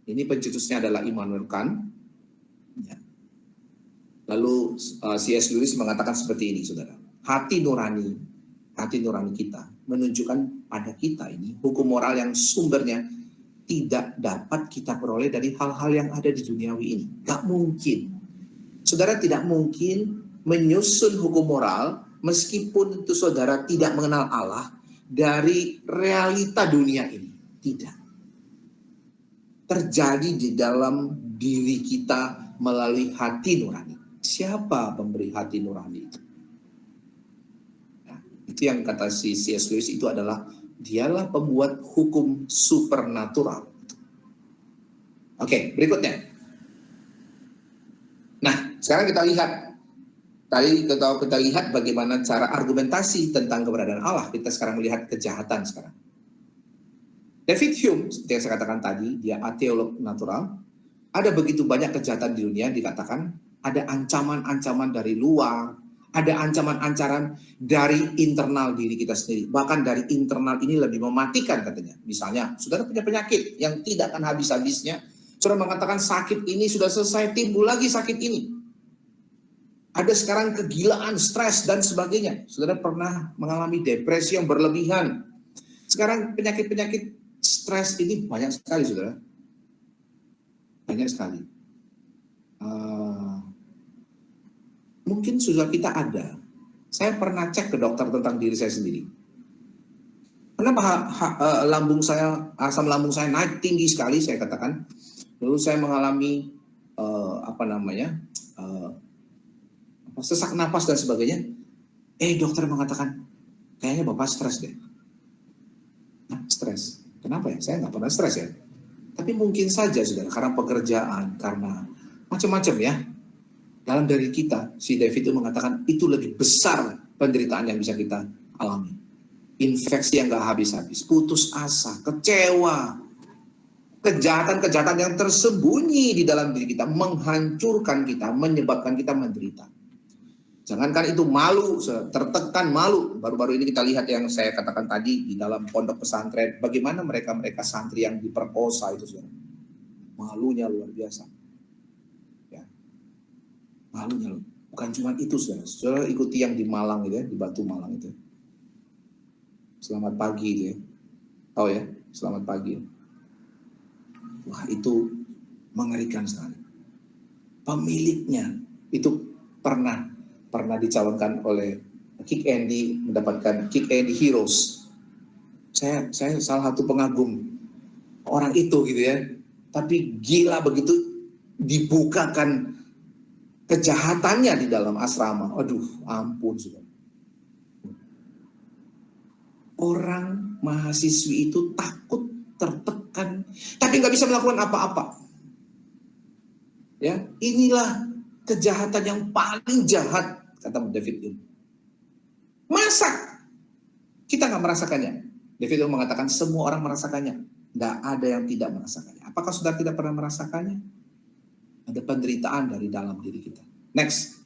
Speaker 4: Ini pencetusnya adalah Immanuel Kant. Ya. Lalu C.S. Lewis mengatakan seperti ini, saudara. Hati nurani kita menunjukkan pada kita ini hukum moral yang sumbernya tidak dapat kita peroleh dari hal-hal yang ada di duniawi ini. Gak mungkin. Saudara tidak mungkin menyusun hukum moral meskipun itu saudara tidak mengenal Allah dari realita dunia ini. Tidak. Terjadi di dalam diri kita melalui hati nurani. Siapa pemberi hati nurani itu? Nah, itu yang kata si C.S. Lewis itu adalah dialah pembuat hukum supernatural. Oke, berikutnya. Nah, sekarang kita lihat. Tadi kita lihat bagaimana cara argumentasi tentang keberadaan Allah. Kita sekarang melihat kejahatan sekarang. David Hume, seperti yang saya katakan tadi, dia ateolog natural. Ada begitu banyak kejahatan di dunia, dikatakan ada ancaman-ancaman dari luar, ada ancaman-ancaman dari internal diri kita sendiri. Bahkan dari internal ini lebih mematikan katanya. Misalnya, saudara punya penyakit yang tidak akan habis-habisnya. Saudara mengatakan sakit ini sudah selesai, timbul lagi sakit ini. Ada sekarang kegilaan, stres, dan sebagainya. Saudara pernah mengalami depresi yang berlebihan. Sekarang penyakit-penyakit stres ini banyak sekali, saudara. Banyak sekali. Mungkin sudah kita ada. Saya pernah cek ke dokter tentang diri saya sendiri. Kenapa asam lambung saya naik tinggi sekali, saya katakan. Lalu saya mengalami sesak napas dan sebagainya. Dokter mengatakan, kayaknya Bapak stres deh. Nah, stres. Kenapa ya? Saya nggak pernah stres ya. Tapi mungkin saja, saudara, karena pekerjaan, karena macam-macam ya. Dalam diri kita, si David itu mengatakan, itu lebih besar penderitaan yang bisa kita alami. Infeksi yang nggak habis-habis, putus asa, kecewa, kejahatan-kejahatan yang tersembunyi di dalam diri kita, menghancurkan kita, menyebabkan kita menderita. Jangankan itu malu, tertekan malu. Baru-baru ini kita lihat yang saya katakan tadi di dalam pondok pesantren. Bagaimana mereka santri yang diperkosa itu, saudara. Malunya luar biasa. Ya. Malunya loh. Bukan cuma itu, saudara. Saudara ikuti yang di Malang gitu ya, di Batu Malang itu. Selamat pagi itu ya. Tahu ya, selamat pagi. Wah, itu mengerikan sekali. Pemiliknya itu pernah dicalonkan oleh Kick Andy, mendapatkan Kick Andy Heroes. Saya salah satu pengagum orang itu gitu ya. Tapi gila begitu dibukakan kejahatannya di dalam asrama. Aduh, ampun sudah. Orang mahasiswi itu takut, tertekan, tapi nggak bisa melakukan apa-apa. Ya, inilah kejahatan yang paling jahat, kata David Hume. Masa kita nggak merasakannya? David Hume mengatakan semua orang merasakannya. Nggak ada yang tidak merasakannya. Apakah saudara tidak pernah merasakannya? Ada penderitaan dari dalam diri kita. Next.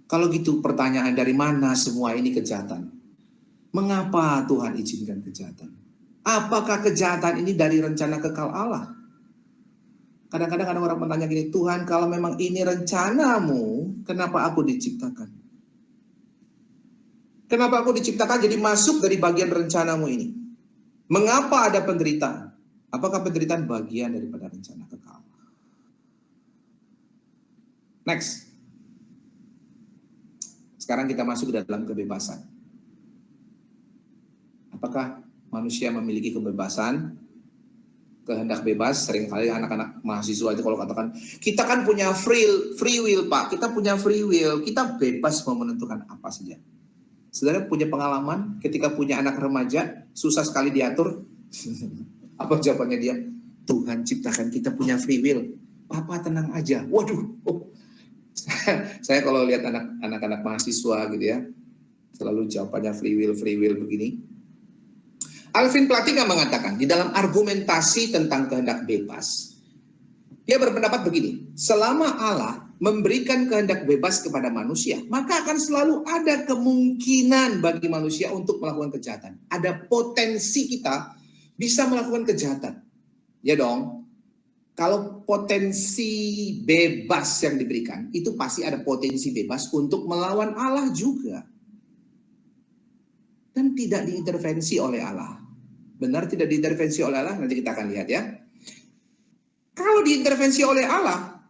Speaker 4: Kalau gitu pertanyaan, dari mana semua ini kejahatan? Mengapa Tuhan izinkan kejahatan? Apakah kejahatan ini dari rencana kekal Allah? Kadang-kadang ada orang bertanya gini, Tuhan kalau memang ini rencanamu, kenapa aku diciptakan? Kenapa aku diciptakan jadi masuk dari bagian rencanamu ini? Mengapa ada penderitaan? Apakah penderitaan bagian daripada rencana kekal? Next. Sekarang kita masuk ke dalam kebebasan. Apakah manusia memiliki kebebasan? Kehendak bebas, seringkali anak-anak mahasiswa itu kalau katakan, kita kan punya free will Pak, kita punya free will, kita bebas mau menentukan apa saja. Saudara punya pengalaman ketika punya anak remaja, susah sekali diatur? Apa jawabannya dia? Tuhan ciptakan kita punya free will. Papa tenang aja. Waduh, saya kalau lihat anak-anak mahasiswa gitu ya, selalu jawabannya free will begini. Alvin Plantinga mengatakan di dalam argumentasi tentang kehendak bebas, dia berpendapat begini, selama Allah memberikan kehendak bebas kepada manusia, maka akan selalu ada kemungkinan bagi manusia untuk melakukan kejahatan. Ada potensi kita bisa melakukan kejahatan. Ya dong, kalau potensi bebas yang diberikan, itu pasti ada potensi bebas untuk melawan Allah juga. Dan tidak diintervensi oleh Allah. Benar tidak diintervensi oleh Allah? Nanti kita akan lihat ya. Kalau diintervensi oleh Allah,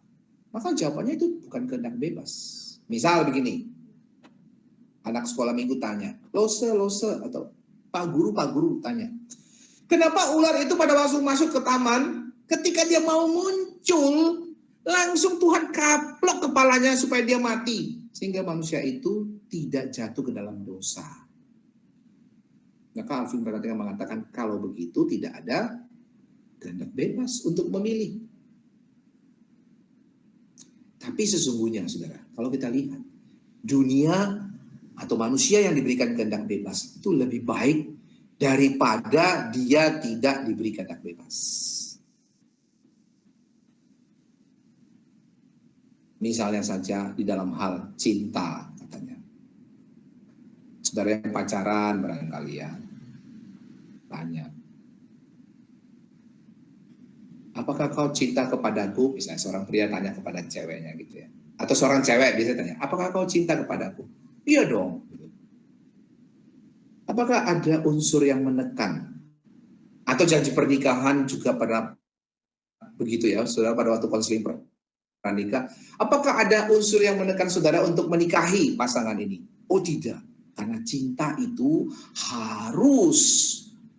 Speaker 4: maka jawabannya itu bukan kehendak bebas. Misal begini, anak sekolah minggu tanya, lose, atau Pak Guru tanya, kenapa ular itu pada waktu masuk ke taman, ketika dia mau muncul, langsung Tuhan kaplok kepalanya supaya dia mati. Sehingga manusia itu tidak jatuh ke dalam dosa. Maka Alvin Plantinga mengatakan kalau begitu tidak ada kehendak bebas untuk memilih. Tapi sesungguhnya saudara, kalau kita lihat dunia atau manusia yang diberikan kehendak bebas itu lebih baik daripada dia tidak diberi kehendak bebas. Misalnya saja di dalam hal cinta katanya. Saudara yang pacaran barangkali ya, tanya, apakah kau cinta kepadaku? Misalnya seorang pria tanya kepada ceweknya gitu ya. Atau seorang cewek bisa tanya, apakah kau cinta kepadaku? Iya dong. Apakah ada unsur yang menekan? Atau janji pernikahan juga pada begitu ya, saudara pada waktu konseling pernikah. Apakah ada unsur yang menekan saudara untuk menikahi pasangan ini? Oh tidak. Karena cinta itu harus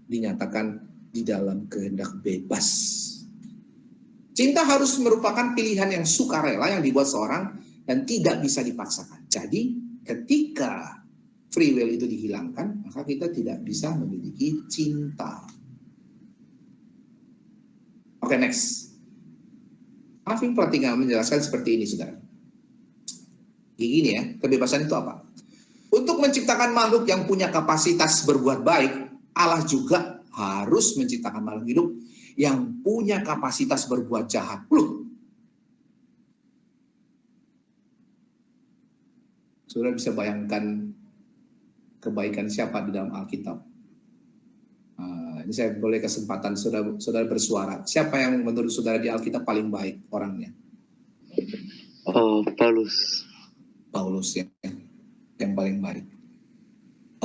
Speaker 4: dinyatakan di dalam kehendak bebas. Cinta harus merupakan pilihan yang sukarela yang dibuat seorang dan tidak bisa dipaksakan. Jadi ketika free will itu dihilangkan, maka kita tidak bisa memiliki cinta. Oke, next. Alvin Plantinga menjelaskan seperti ini, saudara. Gini ya, kebebasan itu apa? Untuk menciptakan makhluk yang punya kapasitas berbuat baik, Allah juga harus menciptakan makhluk hidup yang punya kapasitas berbuat jahat. Saudara bisa bayangkan kebaikan siapa di dalam Alkitab? Ini saya boleh kesempatan saudara bersuara. Siapa yang menurut saudara di Alkitab paling baik orangnya?
Speaker 5: Oh, Paulus.
Speaker 4: Paulus ya. Yang paling baik.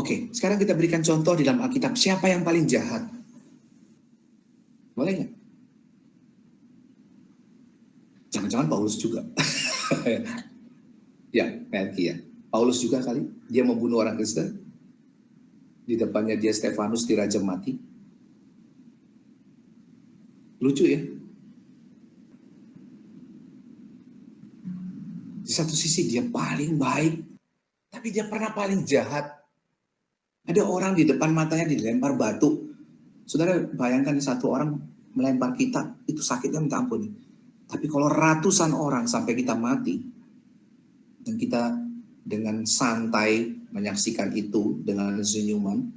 Speaker 4: Oke, sekarang kita berikan contoh di dalam Alkitab. Siapa yang paling jahat? Boleh nggak? Jangan-jangan Paulus juga. Ya, Melki ya. Paulus juga kali. Dia membunuh orang Kristen. Di depannya dia Stefanus dirajam mati. Lucu ya. Di satu sisi dia paling baik. Tapi dia pernah paling jahat. Ada orang di depan matanya dilempar batu. Saudara bayangkan satu orang melempar kita, itu sakitnya minta ampun. Tapi kalau ratusan orang sampai kita mati, dan kita dengan santai menyaksikan itu dengan senyuman,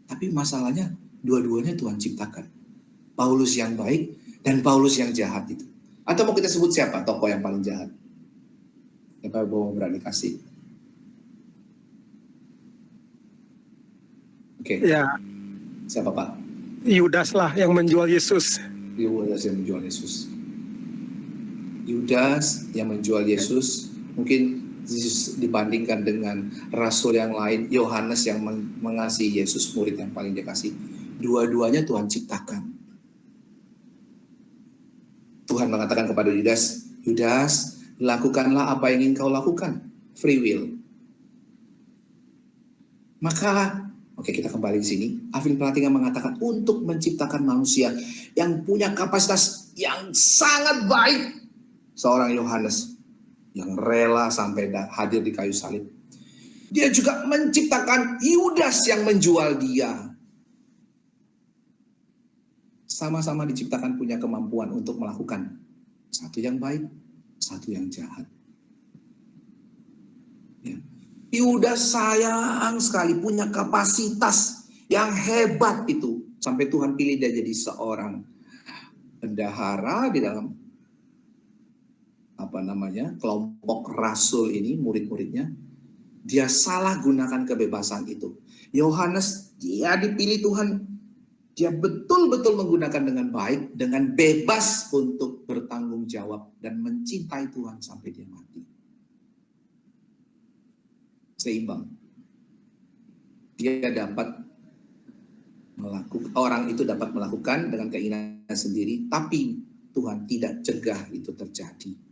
Speaker 4: tapi masalahnya dua-duanya Tuhan ciptakan. Paulus yang baik dan Paulus yang jahat itu. Atau mau kita sebut siapa tokoh yang paling jahat? Siapa mau berani kasih? Oke.
Speaker 6: Ya,
Speaker 4: Siapa Pak?
Speaker 6: Yudas lah yang menjual Yesus.
Speaker 4: Yudas yang menjual Yesus. Yudas yang menjual Yesus mungkin dibandingkan dengan rasul yang lain, Yohanes yang mengasihi Yesus, murid yang paling dia kasih. Dua-duanya Tuhan ciptakan. Tuhan mengatakan kepada Yudas, Yudas, lakukanlah apa yang ingin kau lakukan. Free will. Maka, oke, kita kembali di sini. Alvin Plantinga mengatakan untuk menciptakan manusia yang punya kapasitas yang sangat baik. Seorang Yohanes yang rela sampai hadir di kayu salib. Dia juga menciptakan Yudas yang menjual dia. Sama-sama diciptakan punya kemampuan untuk melakukan satu yang baik, satu yang jahat. Ya. Yudas sayang sekali punya kapasitas yang hebat itu. Sampai Tuhan pilih dia jadi seorang bendahara di dalam kelompok rasul ini, murid-muridnya. Dia salah gunakan kebebasan itu. Yohanes, dia dipilih Tuhan. Dia betul-betul menggunakan dengan baik, dengan bebas untuk bertanggung jawab dan mencintai Tuhan sampai dia mati. Seimbang. Dia dapat melakukan, orang itu dapat melakukan dengan keinginan sendiri, tapi Tuhan tidak cegah itu terjadi.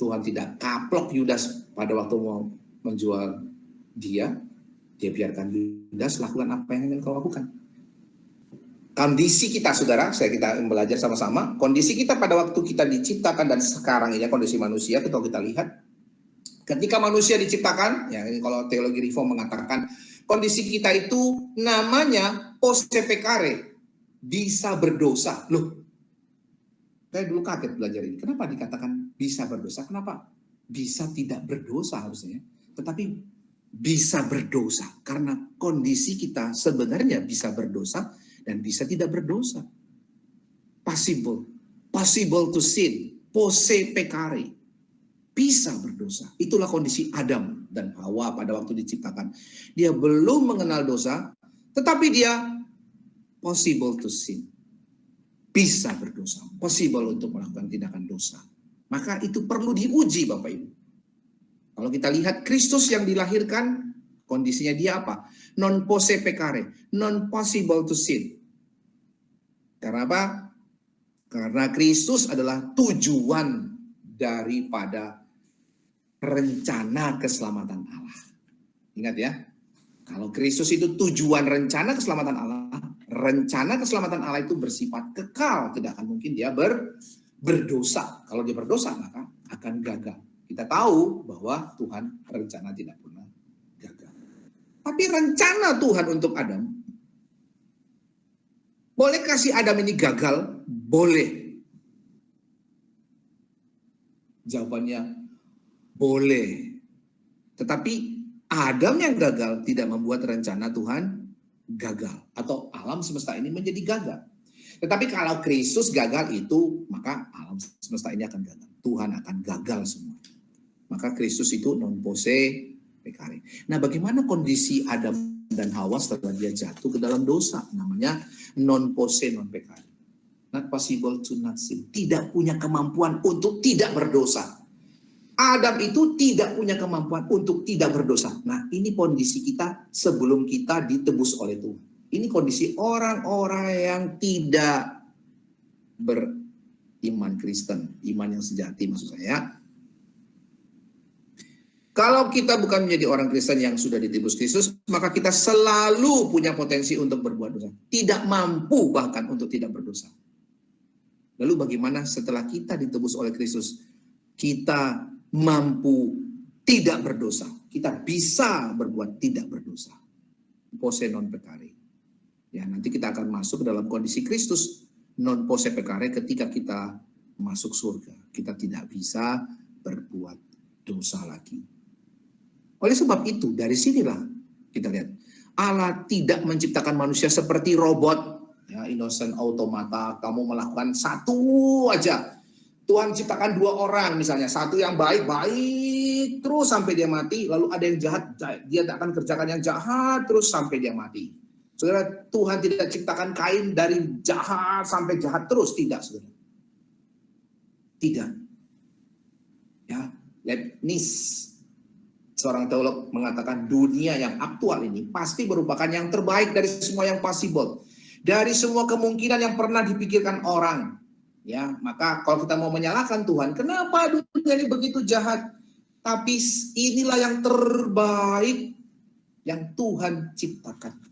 Speaker 4: Tuhan tidak kaplok Yudas pada waktu mau menjual dia. Dia biarkan Yudas lakukan apa yang ingin kau lakukan. Kondisi kita, saudara, kita belajar sama-sama. Kondisi kita pada waktu kita diciptakan dan sekarang ini kondisi manusia, kalau kita lihat, ketika manusia diciptakan, ya ini kalau teologi reform mengatakan, kondisi kita itu namanya posse peccare, bisa berdosa. Loh, saya dulu kaget belajar ini. Kenapa dikatakan bisa berdosa? Kenapa bisa tidak berdosa harusnya? Tetapi bisa berdosa. Karena kondisi kita sebenarnya bisa berdosa dan bisa tidak berdosa. Possible to sin. Posse peccare. Bisa berdosa. Itulah kondisi Adam dan Hawa pada waktu diciptakan. Dia belum mengenal dosa, tetapi dia possible to sin. Bisa berdosa, possible untuk melakukan tindakan dosa. Maka itu perlu diuji Bapak Ibu. Kalau kita lihat Kristus yang dilahirkan, kondisinya dia apa? Non posse peccare, non possible to sin. Karena apa? Karena Kristus adalah tujuan daripada rencana keselamatan Allah. Ingat ya, kalau Kristus itu tujuan rencana keselamatan Allah, rencana keselamatan Allah itu bersifat kekal, tidak akan mungkin dia berdosa. Kalau dia berdosa maka akan gagal. Kita tahu bahwa Tuhan rencana tidak pernah gagal. Tapi rencana Tuhan untuk Adam, bolehkah si Adam ini gagal? Boleh. Jawabannya boleh. Tetapi Adam yang gagal tidak membuat rencana Tuhan gagal, atau alam semesta ini menjadi gagal. Tetapi kalau Kristus gagal itu, maka alam semesta ini akan gagal. Tuhan akan gagal semua. Maka Kristus itu non posse peccare. Nah, bagaimana kondisi Adam dan Hawa setelah dia jatuh ke dalam dosa? Namanya non posse non peccare. Not possible to not sin. Tidak punya kemampuan untuk tidak berdosa. Adam itu tidak punya kemampuan untuk tidak berdosa. Nah, ini kondisi kita sebelum kita ditebus oleh Tuhan. Ini kondisi orang-orang yang tidak beriman Kristen, iman yang sejati maksud saya. Kalau kita bukan menjadi orang Kristen yang sudah ditebus Kristus, maka kita selalu punya potensi untuk berbuat dosa. Tidak mampu bahkan untuk tidak berdosa. Lalu bagaimana setelah kita ditebus oleh Kristus, kita mampu tidak berdosa. Kita bisa berbuat tidak berdosa. Posse non peccare. Ya, nanti kita akan masuk ke dalam kondisi Kristus non posse peccare ketika kita masuk surga. Kita tidak bisa berbuat dosa lagi. Oleh sebab itu, dari sinilah kita lihat Allah tidak menciptakan manusia seperti robot, ya, innocent automata. Kamu melakukan satu aja. Tuhan ciptakan dua orang misalnya, satu yang baik terus sampai dia mati, lalu ada yang jahat, dia akan kerjakan yang jahat terus sampai dia mati. Saudara, Tuhan tidak ciptakan Kain dari jahat sampai jahat terus, tidak, saudara. Tidak. Ya, Leibniz, seorang teolog, mengatakan dunia yang aktual ini pasti merupakan yang terbaik dari semua yang possible, dari semua kemungkinan yang pernah dipikirkan orang. Ya, maka kalau kita mau menyalahkan Tuhan, kenapa dunia ini begitu jahat? Tapi inilah yang terbaik yang Tuhan ciptakan.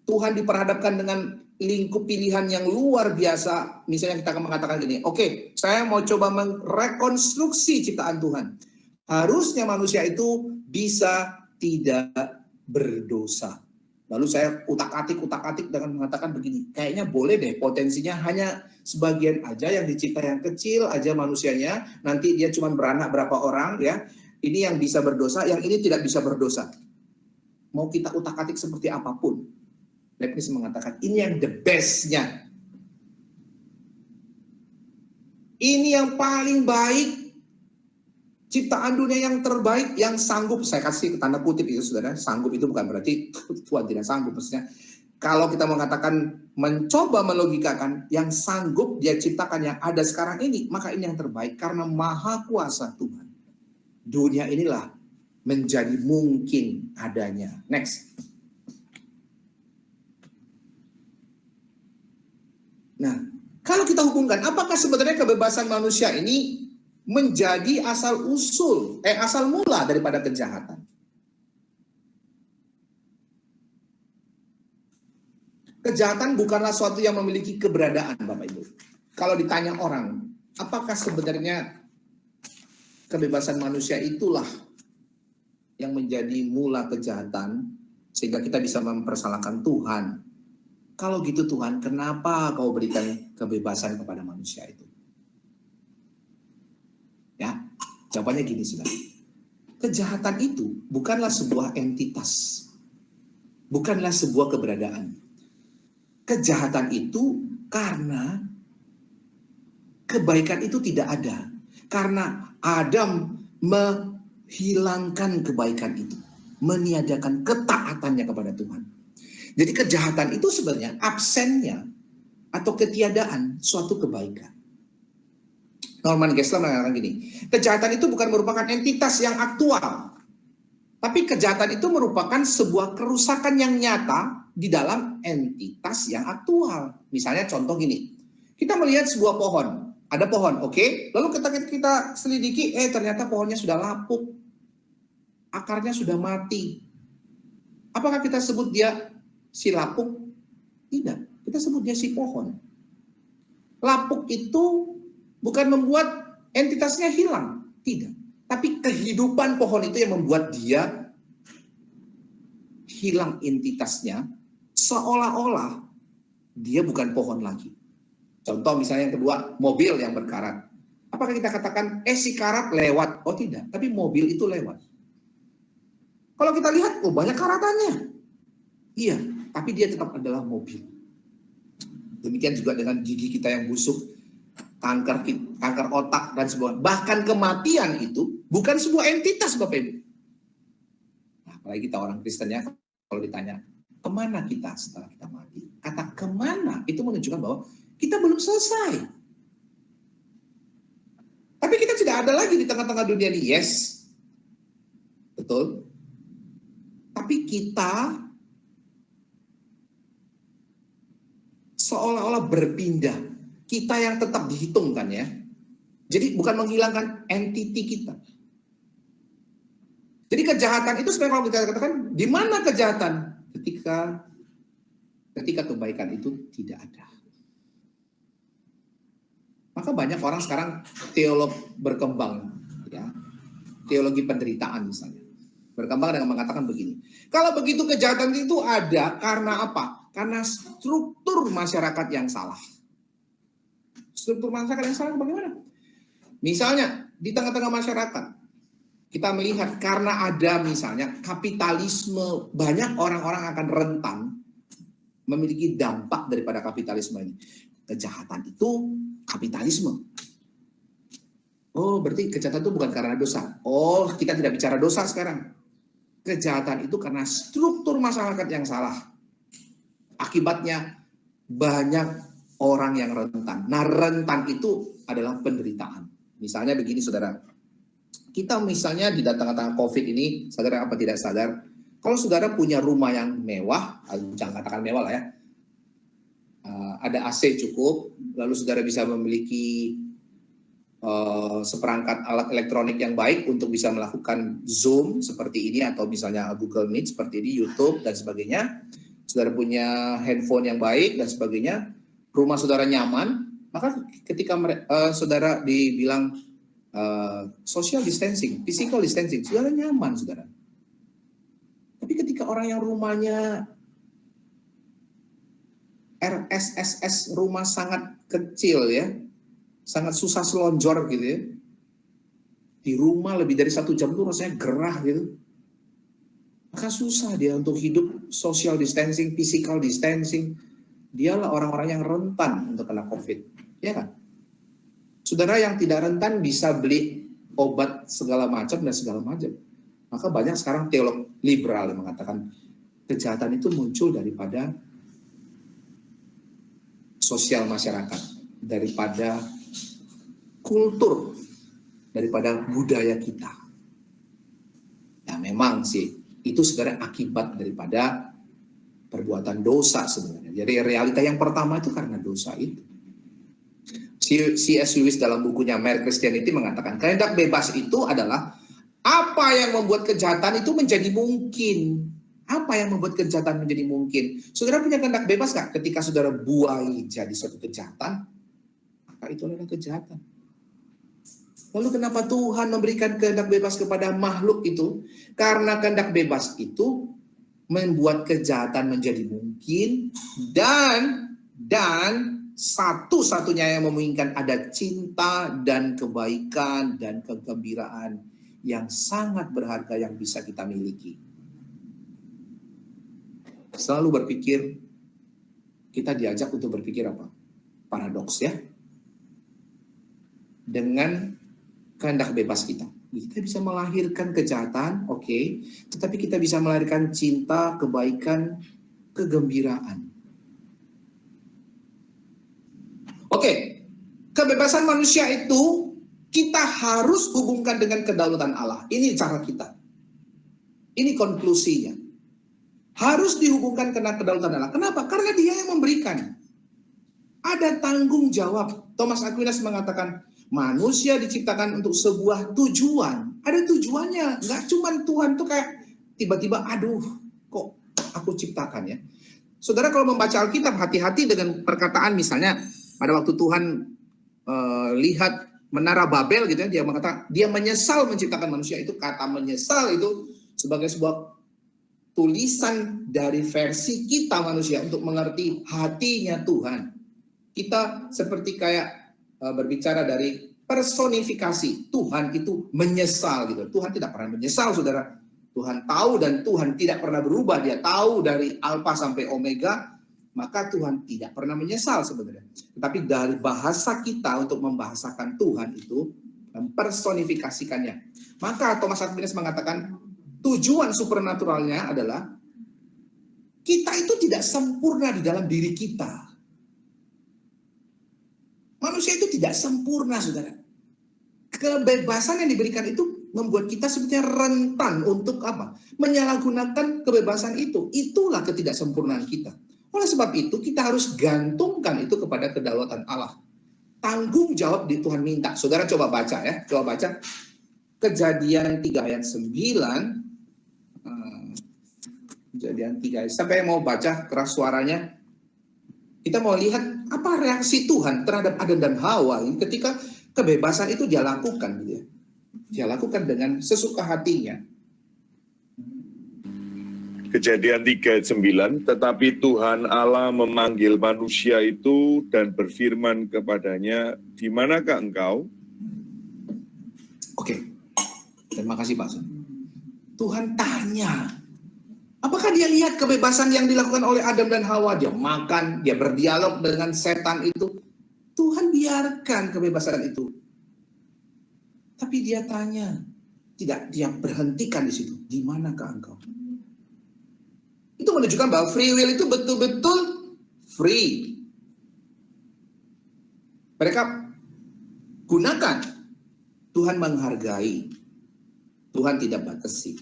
Speaker 4: Tuhan diperhadapkan dengan lingkup pilihan yang luar biasa. Misalnya kita akan mengatakan gini, oke, saya mau coba merekonstruksi ciptaan Tuhan. Harusnya manusia itu bisa tidak berdosa. Lalu saya utak-atik dengan mengatakan begini, kayaknya boleh deh, potensinya hanya sebagian aja yang dicipta, yang kecil aja manusianya, nanti dia cuma beranak berapa orang ya, ini yang bisa berdosa, yang ini tidak bisa berdosa. Mau kita utak-atik seperti apapun, Leibniz mengatakan ini yang the best-nya. Ini yang paling baik, ciptaan dunia yang terbaik, yang sanggup, saya kasih tanda kutip itu saudara, sanggup itu bukan berarti Tuhan tidak sanggup, maksudnya kalau kita mengatakan mencoba melogikakan yang sanggup dia ciptakan yang ada sekarang ini, maka ini yang terbaik karena maha kuasa Tuhan. Dunia inilah menjadi mungkin adanya. Next. Nah, kalau kita hubungkan, apakah sebenarnya kebebasan manusia ini menjadi asal mula daripada kejahatan? Kejahatan bukanlah suatu yang memiliki keberadaan, Bapak Ibu. Kalau ditanya orang, apakah sebenarnya kebebasan manusia itulah yang menjadi mula kejahatan sehingga kita bisa mempersalahkan Tuhan? Kalau gitu Tuhan, kenapa kau berikan kebebasan kepada manusia itu? Ya, jawabannya gini, saudara. Kejahatan itu bukanlah sebuah entitas. Bukanlah sebuah keberadaan. Kejahatan itu karena kebaikan itu tidak ada. Karena Adam menghilangkan kebaikan itu. Meniadakan ketaatannya kepada Tuhan. Jadi kejahatan itu sebenarnya absennya atau ketiadaan suatu kebaikan. Norman Geisler mengatakan gini, kejahatan itu bukan merupakan entitas yang aktual, tapi kejahatan itu merupakan sebuah kerusakan yang nyata di dalam entitas yang aktual. Misalnya contoh gini, kita melihat sebuah pohon, ada pohon, oke? Lalu kita selidiki, ternyata pohonnya sudah lapuk, akarnya sudah mati. Apakah kita sebut dia si lapuk? Tidak, kita sebut dia si pohon. Lapuk itu bukan membuat entitasnya hilang, tidak. Tapi kehidupan pohon itu yang membuat dia hilang entitasnya, seolah-olah dia bukan pohon lagi. Contoh misalnya yang kedua, mobil yang berkarat. Apakah kita katakan, si karat lewat? Oh tidak, tapi mobil itu lewat. Kalau kita lihat, banyak karatannya. Iya, tapi dia tetap adalah mobil. Demikian juga dengan gigi kita yang busuk, kanker otak dan sebagainya. Bahkan kematian itu bukan sebuah entitas, Bapak Ibu. Nah, apalagi kita orang Kristen ya, kalau ditanya, kemana kita setelah kita mati? Kata kemana itu menunjukkan bahwa kita belum selesai. Tapi kita tidak ada lagi di tengah-tengah dunia ini, yes. Betul. Tapi kita seolah-olah berpindah. Kita yang tetap dihitungkan ya. Jadi bukan menghilangkan entiti kita. Jadi kejahatan itu sebenarnya kalau kita katakan, di mana kejahatan? Ketika kebaikan itu tidak ada. Maka banyak orang sekarang teolog berkembang, ya, teologi penderitaan misalnya. Berkembang dengan mengatakan begini, kalau begitu kejahatan itu ada karena apa? Karena struktur masyarakat yang salah. Struktur masyarakat yang salah bagaimana? Misalnya di tengah-tengah masyarakat, kita melihat karena ada misalnya kapitalisme, banyak orang-orang akan rentan memiliki dampak daripada kapitalisme ini. Kejahatan itu kapitalisme. Oh, berarti kejahatan itu bukan karena dosa. Oh, kita tidak bicara dosa sekarang. Kejahatan itu karena struktur masyarakat yang salah. Akibatnya banyak orang yang rentan. Nah, rentan itu adalah penderitaan. Misalnya begini, saudara. Kita misalnya di tengah-tengah COVID ini, sadar apa tidak sadar, kalau saudara punya rumah yang mewah, jangan katakan mewah lah ya, ada AC cukup, lalu saudara bisa memiliki seperangkat alat elektronik yang baik untuk bisa melakukan Zoom seperti ini, atau misalnya Google Meet seperti ini, YouTube dan sebagainya. Saudara punya handphone yang baik dan sebagainya, rumah saudara nyaman, maka ketika saudara dibilang social distancing, physical distancing, saudara nyaman, saudara. Tapi ketika orang yang rumahnya RSSS, rumah sangat kecil ya, sangat susah selonjor gitu ya, di rumah lebih dari 1 jam tuh rasanya gerah gitu, maka susah dia untuk hidup social distancing, physical distancing. Dialah orang-orang yang rentan untuk kena COVID, ya kan? Saudara yang tidak rentan bisa beli obat segala macam dan segala macam. Maka banyak sekarang teolog liberal yang mengatakan kejahatan itu muncul daripada sosial masyarakat, daripada kultur, daripada budaya kita. Ya memang sih, itu sebenarnya akibat daripada perbuatan dosa sebenarnya. Jadi realita yang pertama itu karena dosa itu. C.S. Lewis dalam bukunya Mere Christianity mengatakan, kehendak bebas itu adalah apa yang membuat kejahatan itu menjadi mungkin. Apa yang membuat kejahatan menjadi mungkin? Saudara punya kehendak bebas nggak? Ketika saudara buai jadi suatu kejahatan, maka itu adalah kejahatan. Lalu kenapa Tuhan memberikan kehendak bebas kepada makhluk itu? Karena kehendak bebas itu membuat kejahatan menjadi mungkin, dan satu-satunya yang memungkinkan ada cinta dan kebaikan dan kegembiraan yang sangat berharga yang bisa kita miliki. Selalu berpikir, kita diajak untuk berpikir apa? Paradoks ya. Dengan kehendak bebas kita. Kita bisa melahirkan kejahatan, oke, tetapi kita bisa melahirkan cinta, kebaikan, kegembiraan. Oke, kebebasan manusia itu kita harus hubungkan dengan kedaulatan Allah. Ini cara kita. Ini konklusinya. Harus dihubungkan dengan kedaulatan Allah. Kenapa? Karena Dia yang memberikan. Ada tanggung jawab. Thomas Aquinas mengatakan, manusia diciptakan untuk sebuah tujuan. Ada tujuannya. Nggak cuma Tuhan tuh kayak tiba-tiba, aduh, kok aku ciptakan ya. Saudara kalau membaca Alkitab, hati-hati dengan perkataan misalnya, pada waktu Tuhan lihat menara Babel gitu ya, dia mengatakan, dia menyesal menciptakan manusia. Itu kata menyesal itu sebagai sebuah tulisan dari versi kita manusia untuk mengerti hatinya Tuhan. Kita seperti kayak berbicara dari personifikasi. Tuhan itu menyesal gitu. Tuhan tidak pernah menyesal, saudara. Tuhan tahu dan Tuhan tidak pernah berubah. Dia tahu dari Alfa sampai Omega. Maka Tuhan tidak pernah menyesal sebenarnya. Tetapi dari bahasa kita untuk membahasakan Tuhan itu, mempersonifikasikannya. Maka Thomas Aquinas mengatakan, tujuan supernaturalnya adalah kita itu tidak sempurna di dalam diri kita. Manusia itu tidak sempurna, saudara. Kebebasan yang diberikan itu membuat kita sebetulnya rentan untuk apa? Menyalahgunakan kebebasan itu. Itulah ketidaksempurnaan kita. Oleh sebab itu kita harus gantungkan itu kepada kedaulatan Allah. Tanggung jawab di Tuhan minta. Saudara coba baca ya. Coba baca Kejadian 3 ayat 9. Kejadian 3 ayat. Sampai mau baca keras suaranya. Kita mau lihat apa reaksi Tuhan terhadap Adam dan Hawa ketika kebebasan itu dia lakukan gitu ya. Dia lakukan dengan sesuka hatinya.
Speaker 2: Kejadian 3 ayat 9, tetapi Tuhan Allah memanggil manusia itu dan berfirman kepadanya, di manakah engkau?
Speaker 4: Oke, terima kasih Pak. Tuhan tanya, apakah dia lihat kebebasan yang dilakukan oleh Adam dan Hawa? Dia makan, dia berdialog dengan setan itu. Tuhan biarkan kebebasan itu. Tapi dia tanya, tidak, dia berhentikan di situ. Di manakah engkau? Itu menunjukkan bahwa free will itu betul-betul free. Mereka gunakan. Tuhan menghargai. Tuhan tidak batasi.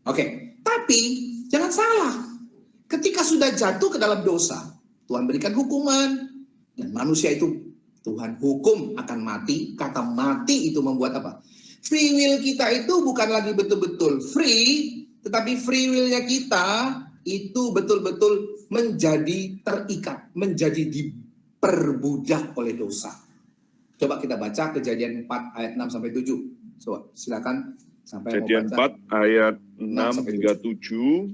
Speaker 4: Oke, tapi jangan salah. Ketika sudah jatuh ke dalam dosa, Tuhan berikan hukuman. Dan manusia itu Tuhan hukum akan mati. Kata mati itu membuat apa? Free will kita itu bukan lagi betul-betul free, tetapi free will-nya kita itu betul-betul menjadi terikat, menjadi diperbudak oleh dosa. Coba kita baca Kejadian 4 ayat 6 sampai 7. Coba silakan sampai
Speaker 2: Kejadian 4 ayat 6 hingga 7.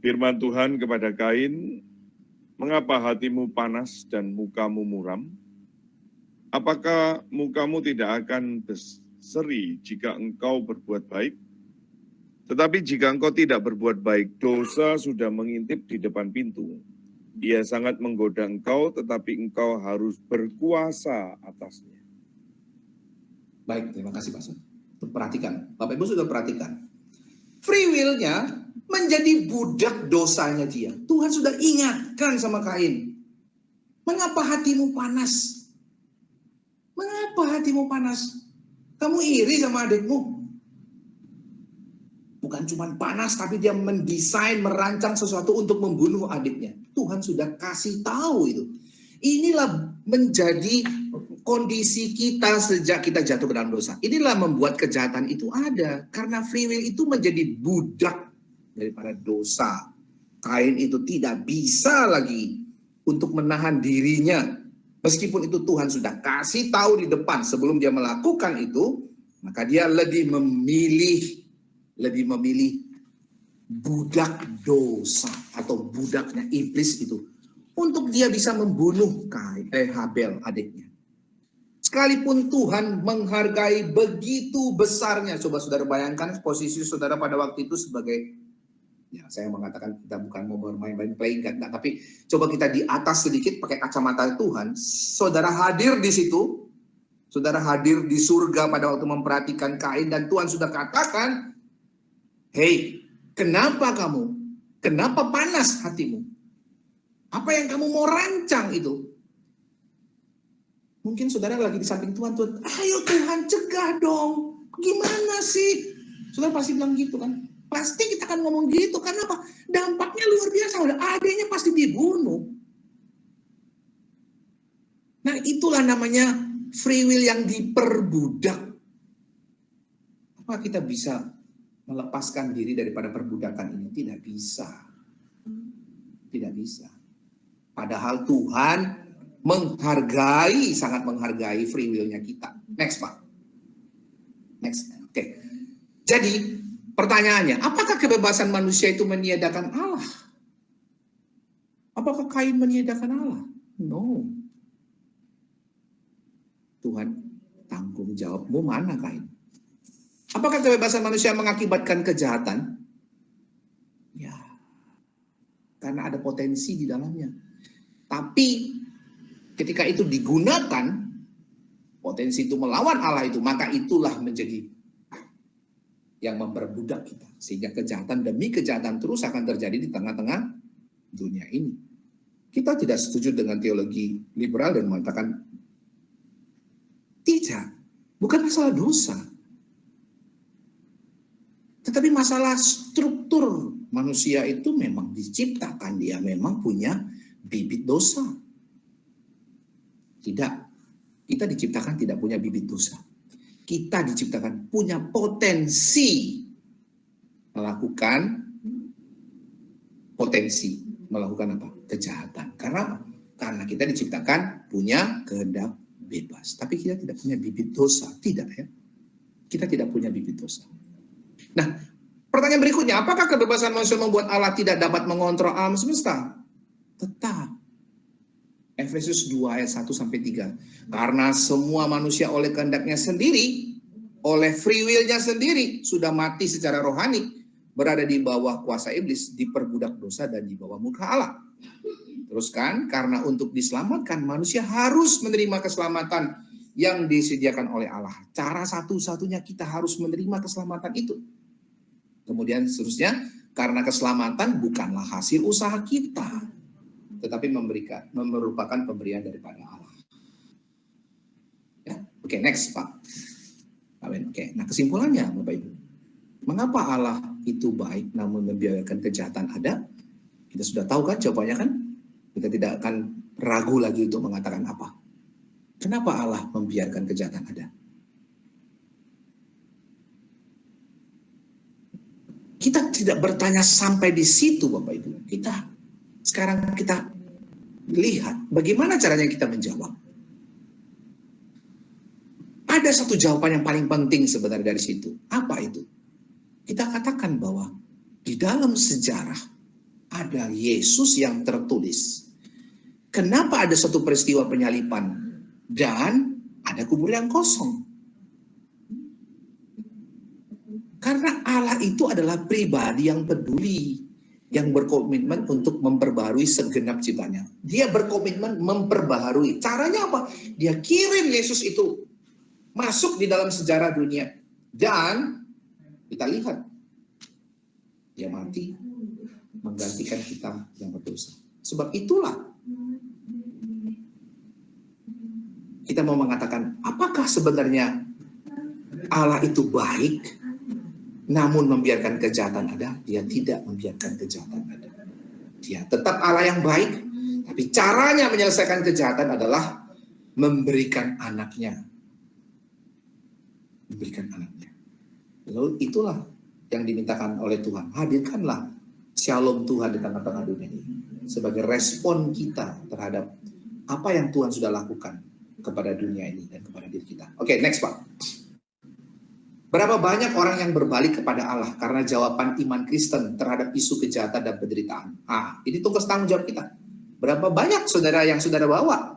Speaker 2: Firman Tuhan kepada Kain, "Mengapa hatimu panas dan mukamu muram? Apakah mukamu tidak akan berseri jika engkau berbuat baik? Tetapi jika engkau tidak berbuat baik, dosa sudah mengintip di depan pintu. Ia sangat menggoda engkau, tetapi engkau harus berkuasa atasnya."
Speaker 4: Baik, terima kasih Pak Sun. Perhatikan, Bapak Ibu sudah perhatikan. Free will-nya menjadi budak dosanya dia. Tuhan sudah ingatkan sama Kain. Mengapa hatimu panas? Mengapa hatimu panas? Kamu iri sama adikmu? Bukan cuma panas, tapi dia mendesain, merancang sesuatu untuk membunuh adiknya. Tuhan sudah kasih tahu itu. Inilah menjadi kondisi kita sejak kita jatuh ke dalam dosa. Inilah membuat kejahatan itu ada. Karena free will itu menjadi budak daripada dosa. Kain itu tidak bisa lagi untuk menahan dirinya. Meskipun itu Tuhan sudah kasih tahu di depan sebelum dia melakukan itu, maka dia lebih memilih budak dosa atau budaknya iblis itu untuk dia bisa membunuh Habel adiknya. Sekalipun Tuhan menghargai begitu besarnya, coba saudara bayangkan posisi saudara pada waktu itu sebagai, ya saya mengatakan kita bukan mau bermain-main playing God, tapi coba kita di atas sedikit pakai kacamata Tuhan. Saudara hadir di situ, saudara hadir di surga pada waktu memperhatikan Kain dan Tuhan sudah katakan, "Hei, kenapa kamu? Kenapa panas hatimu? Apa yang kamu mau rancang itu?" Mungkin saudara lagi di samping Tuhan, "Ayo Tuhan cegah dong. Gimana sih?" Saudara pasti bilang gitu kan. Pasti kita akan ngomong gitu. Karena apa? Dampaknya luar biasa. Adanya pasti dibunuh. Nah itulah namanya free will yang diperbudak. Apa kita bisa melepaskan diri daripada perbudakan ini? Tidak bisa. Tidak bisa. Padahal Tuhan menghargai, sangat menghargai free will-nya kita. Next, Pak. Next. Oke. Jadi, pertanyaannya, apakah kebebasan manusia itu meniadakan Allah? Apakah Kain meniadakan Allah? No. Tuhan, tanggung jawabmu mana, Kain? Apakah kebebasan manusia mengakibatkan kejahatan? Ya. Karena ada potensi di dalamnya. Tapi ketika itu digunakan, potensi itu melawan Allah itu, maka itulah menjadi yang memperbudak kita. Sehingga kejahatan demi kejahatan terus akan terjadi di tengah-tengah dunia ini. Kita tidak setuju dengan teologi liberal dan mengatakan, tidak, bukan masalah dosa. Tetapi masalah struktur manusia itu memang diciptakan, dia memang punya bibit dosa. Tidak, kita diciptakan tidak punya bibit dosa. Kita diciptakan punya potensi melakukan apa? Kejahatan. Karena kita diciptakan punya kehendak bebas. Tapi kita tidak punya bibit dosa. Tidak ya. Kita tidak punya bibit dosa. Nah, pertanyaan berikutnya, apakah kebebasan manusia membuat Allah tidak dapat mengontrol alam semesta? Tetap. Efesus 2 ayat 1-3. Karena semua manusia oleh kehendaknya sendiri, oleh free will-nya sendiri, sudah mati secara rohani, berada di bawah kuasa iblis, diperbudak dosa dan di bawah murka Allah. Teruskan, karena untuk diselamatkan manusia harus menerima keselamatan yang disediakan oleh Allah. Cara satu-satunya kita harus menerima keselamatan itu. Kemudian seterusnya, karena keselamatan bukanlah hasil usaha kita, tetapi merupakan pemberian daripada Allah. Ya, oke, next Pak. Oke, nah kesimpulannya Bapak Ibu, mengapa Allah itu baik namun membiarkan kejahatan ada? Kita sudah tahu kan jawabannya kan? Kita tidak akan ragu lagi untuk mengatakan apa. Kenapa Allah membiarkan kejahatan ada? Kita tidak bertanya sampai di situ Bapak Ibu. Sekarang kita lihat bagaimana caranya kita menjawab. Ada satu jawaban yang paling penting sebenarnya dari situ. Apa itu? Kita katakan bahwa di dalam sejarah ada Yesus yang tertulis. Kenapa ada satu peristiwa penyaliban dan ada kubur yang kosong? Karena Allah itu adalah pribadi yang peduli, yang berkomitmen untuk memperbarui segenap ciptanya. Dia berkomitmen memperbaharui. Caranya apa? Dia kirim Yesus itu masuk di dalam sejarah dunia. Dan kita lihat, dia mati menggantikan kita yang berdosa. Sebab itulah kita mau mengatakan, apakah sebenarnya Allah itu baik namun membiarkan kejahatan ada? Dia tidak membiarkan kejahatan ada. Dia tetap Allah yang baik, tapi caranya menyelesaikan kejahatan adalah memberikan anaknya. Memberikan anaknya. Lalu itulah yang dimintakan oleh Tuhan. Hadirkanlah shalom Tuhan di tengah-tengah dunia ini. Sebagai respon kita terhadap apa yang Tuhan sudah lakukan kepada dunia ini dan kepada diri kita. Oke, next Pak. Berapa banyak orang yang berbalik kepada Allah karena jawaban iman Kristen terhadap isu kejahatan dan penderitaan? Ini tugas tanggung jawab kita. Berapa banyak saudara yang saudara bawa?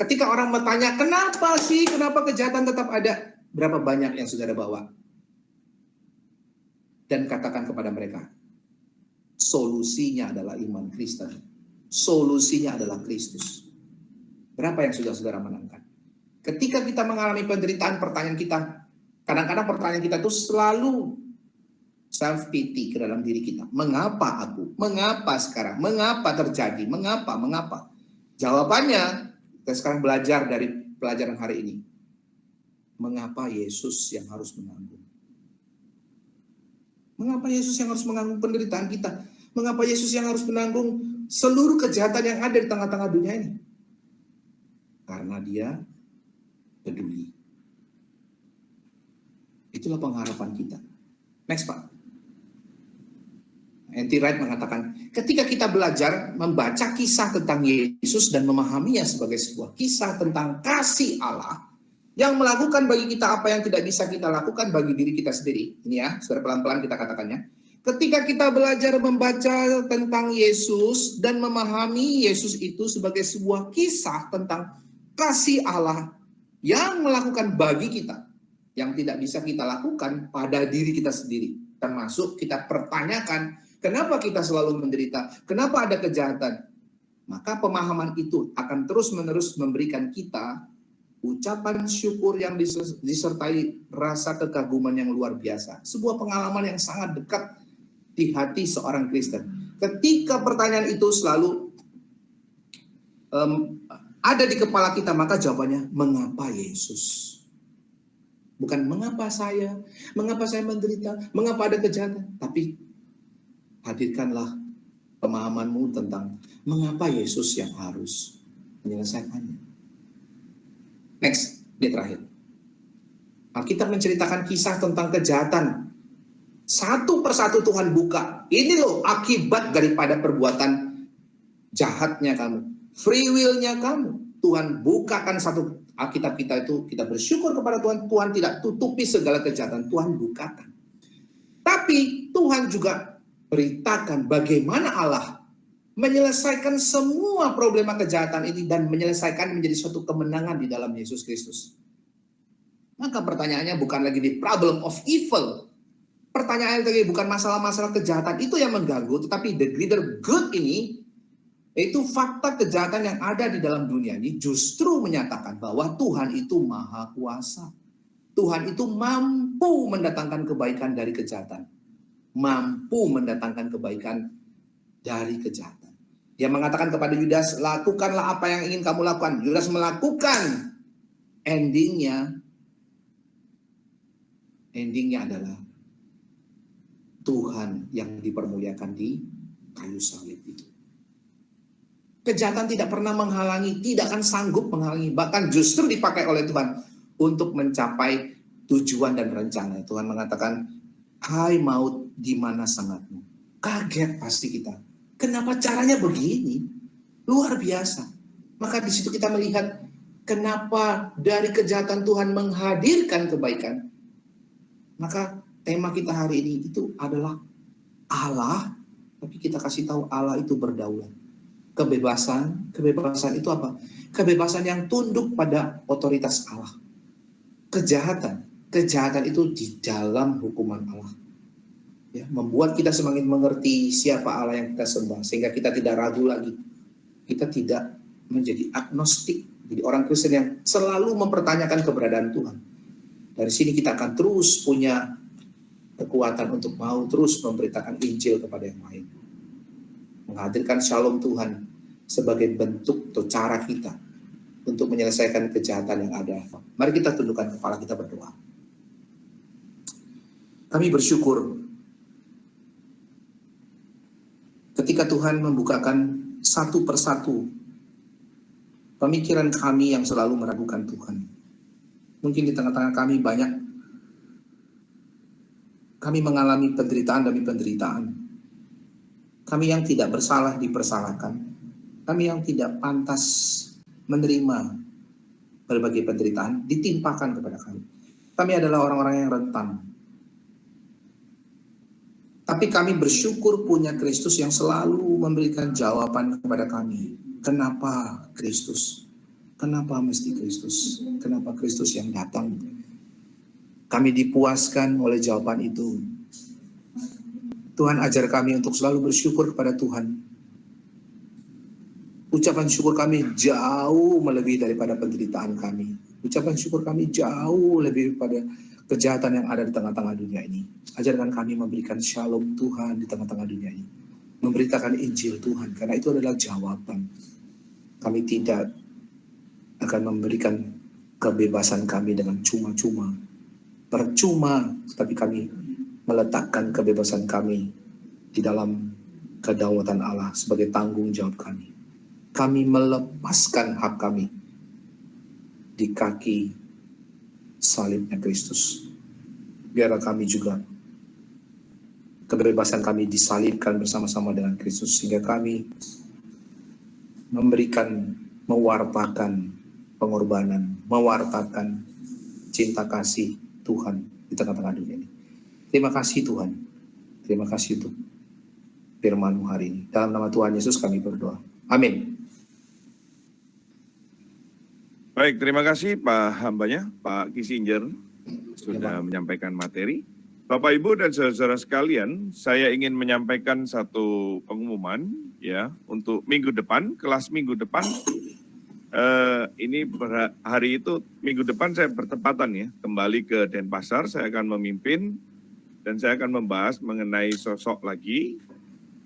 Speaker 4: Ketika orang bertanya, kenapa kejahatan tetap ada? Berapa banyak yang saudara bawa? Dan katakan kepada mereka, solusinya adalah iman Kristen. Solusinya adalah Kristus. Berapa yang sudah saudara menangkan? Ketika kita mengalami penderitaan, pertanyaan kita, kadang-kadang pertanyaan kita itu selalu self pity ke dalam diri kita. Mengapa aku? Mengapa sekarang? Mengapa terjadi? Mengapa? Jawabannya, kita sekarang belajar dari pelajaran hari ini. Mengapa Yesus yang harus menanggung? Mengapa Yesus yang harus menanggung penderitaan kita? Mengapa Yesus yang harus menanggung seluruh kejahatan yang ada di tengah-tengah dunia ini? Karena dia peduli. Itulah pengharapan kita. Next Pak. N.T. Wright mengatakan, ketika kita belajar membaca kisah tentang Yesus dan memahaminya sebagai sebuah kisah tentang kasih Allah yang melakukan bagi kita apa yang tidak bisa kita lakukan bagi diri kita sendiri. Ini ya, saudara pelan-pelan kita katakannya. Ketika kita belajar membaca tentang Yesus dan memahami Yesus itu sebagai sebuah kisah tentang kasih Allah yang melakukan bagi kita yang tidak bisa kita lakukan pada diri kita sendiri. Termasuk kita pertanyakan, kenapa kita selalu menderita? Kenapa ada kejahatan? Maka pemahaman itu akan terus-menerus memberikan kita ucapan syukur yang disertai rasa kekaguman yang luar biasa. Sebuah pengalaman yang sangat dekat di hati seorang Kristen. Ketika pertanyaan itu selalu ada di kepala kita, maka jawabannya, mengapa Yesus? Bukan mengapa saya menderita, mengapa ada kejahatan. Tapi hadirkanlah pemahamanmu tentang mengapa Yesus yang harus menyelesaikannya. Next, di terakhir. Alkitab menceritakan kisah tentang kejahatan. Satu persatu Tuhan buka. Ini loh akibat daripada perbuatan jahatnya kamu. Free will-nya kamu. Tuhan bukakan satu Alkitab kita itu, kita bersyukur kepada Tuhan. Tuhan tidak tutupi segala kejahatan. Tuhan bukakan. Tapi Tuhan juga beritakan bagaimana Allah menyelesaikan semua problema kejahatan ini dan menyelesaikan menjadi suatu kemenangan di dalam Yesus Kristus. Maka pertanyaannya bukan lagi di problem of evil. Pertanyaannya lagi bukan masalah-masalah kejahatan itu yang mengganggu, tetapi the greater good ini Itu fakta kejahatan yang ada di dalam dunia ini justru menyatakan bahwa Tuhan itu maha kuasa. Tuhan itu mampu mendatangkan kebaikan dari kejahatan. Mampu mendatangkan kebaikan dari kejahatan. Dia mengatakan kepada Yudas, lakukanlah apa yang ingin kamu lakukan. Yudas melakukan. Endingnya adalah Tuhan yang dipermuliakan di kayu salib itu. Kejahatan tidak pernah menghalangi, tidak akan sanggup menghalangi, bahkan justru dipakai oleh Tuhan untuk mencapai tujuan dan rencana. Tuhan mengatakan, hai maut, di mana sangatmu? Kaget pasti kita. Kenapa caranya begini? Luar biasa. Maka di situ kita melihat kenapa dari kejahatan Tuhan menghadirkan kebaikan. Maka tema kita hari ini itu adalah Allah, tapi kita kasih tahu Allah itu berdaulat. Kebebasan itu apa? Kebebasan yang tunduk pada otoritas Allah. Kejahatan itu di dalam hukuman Allah. Ya, membuat kita semakin mengerti siapa Allah yang kita sembah, sehingga kita tidak ragu lagi. Kita tidak menjadi agnostik, jadi orang Kristen yang selalu mempertanyakan keberadaan Tuhan. Dari sini kita akan terus punya kekuatan untuk mau terus memberitakan Injil kepada yang lain. Menghadirkan shalom Tuhan sebagai bentuk atau cara kita untuk menyelesaikan kejahatan yang ada. Mari kita tundukkan kepala kita berdoa. Kami bersyukur ketika Tuhan membukakan satu persatu pemikiran kami yang selalu meragukan Tuhan. Mungkin di tengah-tengah kami banyak kami mengalami penderitaan demi penderitaan. Kami yang tidak bersalah dipersalahkan. Kami yang tidak pantas menerima berbagai penderitaan ditimpakan kepada kami. Kami adalah orang-orang yang rentan. Tapi kami bersyukur punya Kristus yang selalu memberikan jawaban kepada kami. Kenapa Kristus? Kenapa mesti Kristus? Kenapa Kristus yang datang? Kami dipuaskan oleh jawaban itu. Tuhan ajar kami untuk selalu bersyukur kepada Tuhan. Ucapan syukur kami jauh melebihi daripada penderitaan kami. Ucapan syukur kami jauh lebih daripada kejahatan yang ada di tengah-tengah dunia ini. Ajarkan kami memberikan shalom Tuhan di tengah-tengah dunia ini. Memberitakan Injil Tuhan, karena itu adalah jawaban. Kami tidak akan memberikan kebebasan kami dengan cuma-cuma. Percuma, tapi kami meletakkan kebebasan kami di dalam kedaulatan Allah sebagai tanggung jawab kami. Kami melepaskan hak kami di kaki salibnya Kristus. Biarlah kami juga kebebasan kami disalibkan bersama-sama dengan Kristus, sehingga kami memberikan, mewartakan pengorbanan, mewartakan cinta kasih Tuhan di tengah-tengah dunia ini. Terima kasih Tuhan. Terima kasih untuk firman-Mu hari ini. Dalam nama Tuhan Yesus kami berdoa. Amin.
Speaker 2: Baik, terima kasih Pak hambanya, Pak Kissinger, sudah menyampaikan materi. Bapak, Ibu, dan saudara sekalian, saya ingin menyampaikan satu pengumuman ya untuk minggu depan, kelas minggu depan. Ini hari itu, minggu depan saya bertepatan ya, kembali ke Denpasar, saya akan memimpin dan saya akan membahas mengenai sosok lagi,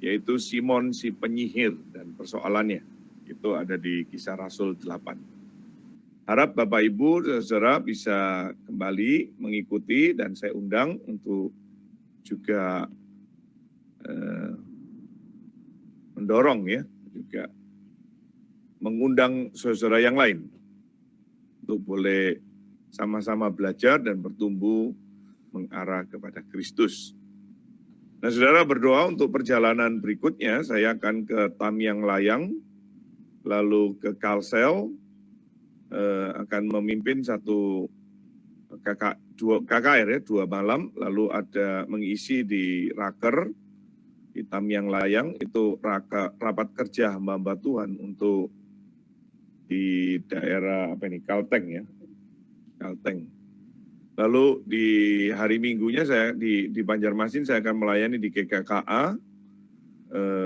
Speaker 2: yaitu Simon si penyihir dan persoalannya. Itu ada di Kisah Rasul 8. Harap Bapak Ibu saudara bisa kembali mengikuti dan saya undang untuk juga mendorong ya, juga mengundang saudara yang lain untuk boleh sama-sama belajar dan bertumbuh mengarah kepada Kristus. Nah, saudara berdoa untuk perjalanan berikutnya. Saya akan ke Tamiang Layang, lalu ke Kalsel, akan memimpin satu KKR ya, 2 malam, lalu ada mengisi di Raker, di Tamiang Layang, itu rapat kerja hamba-hamba Tuhan untuk di daerah Kalteng ya, Kalteng. Lalu di hari Minggunya saya di Banjarmasin saya akan melayani di GKKA,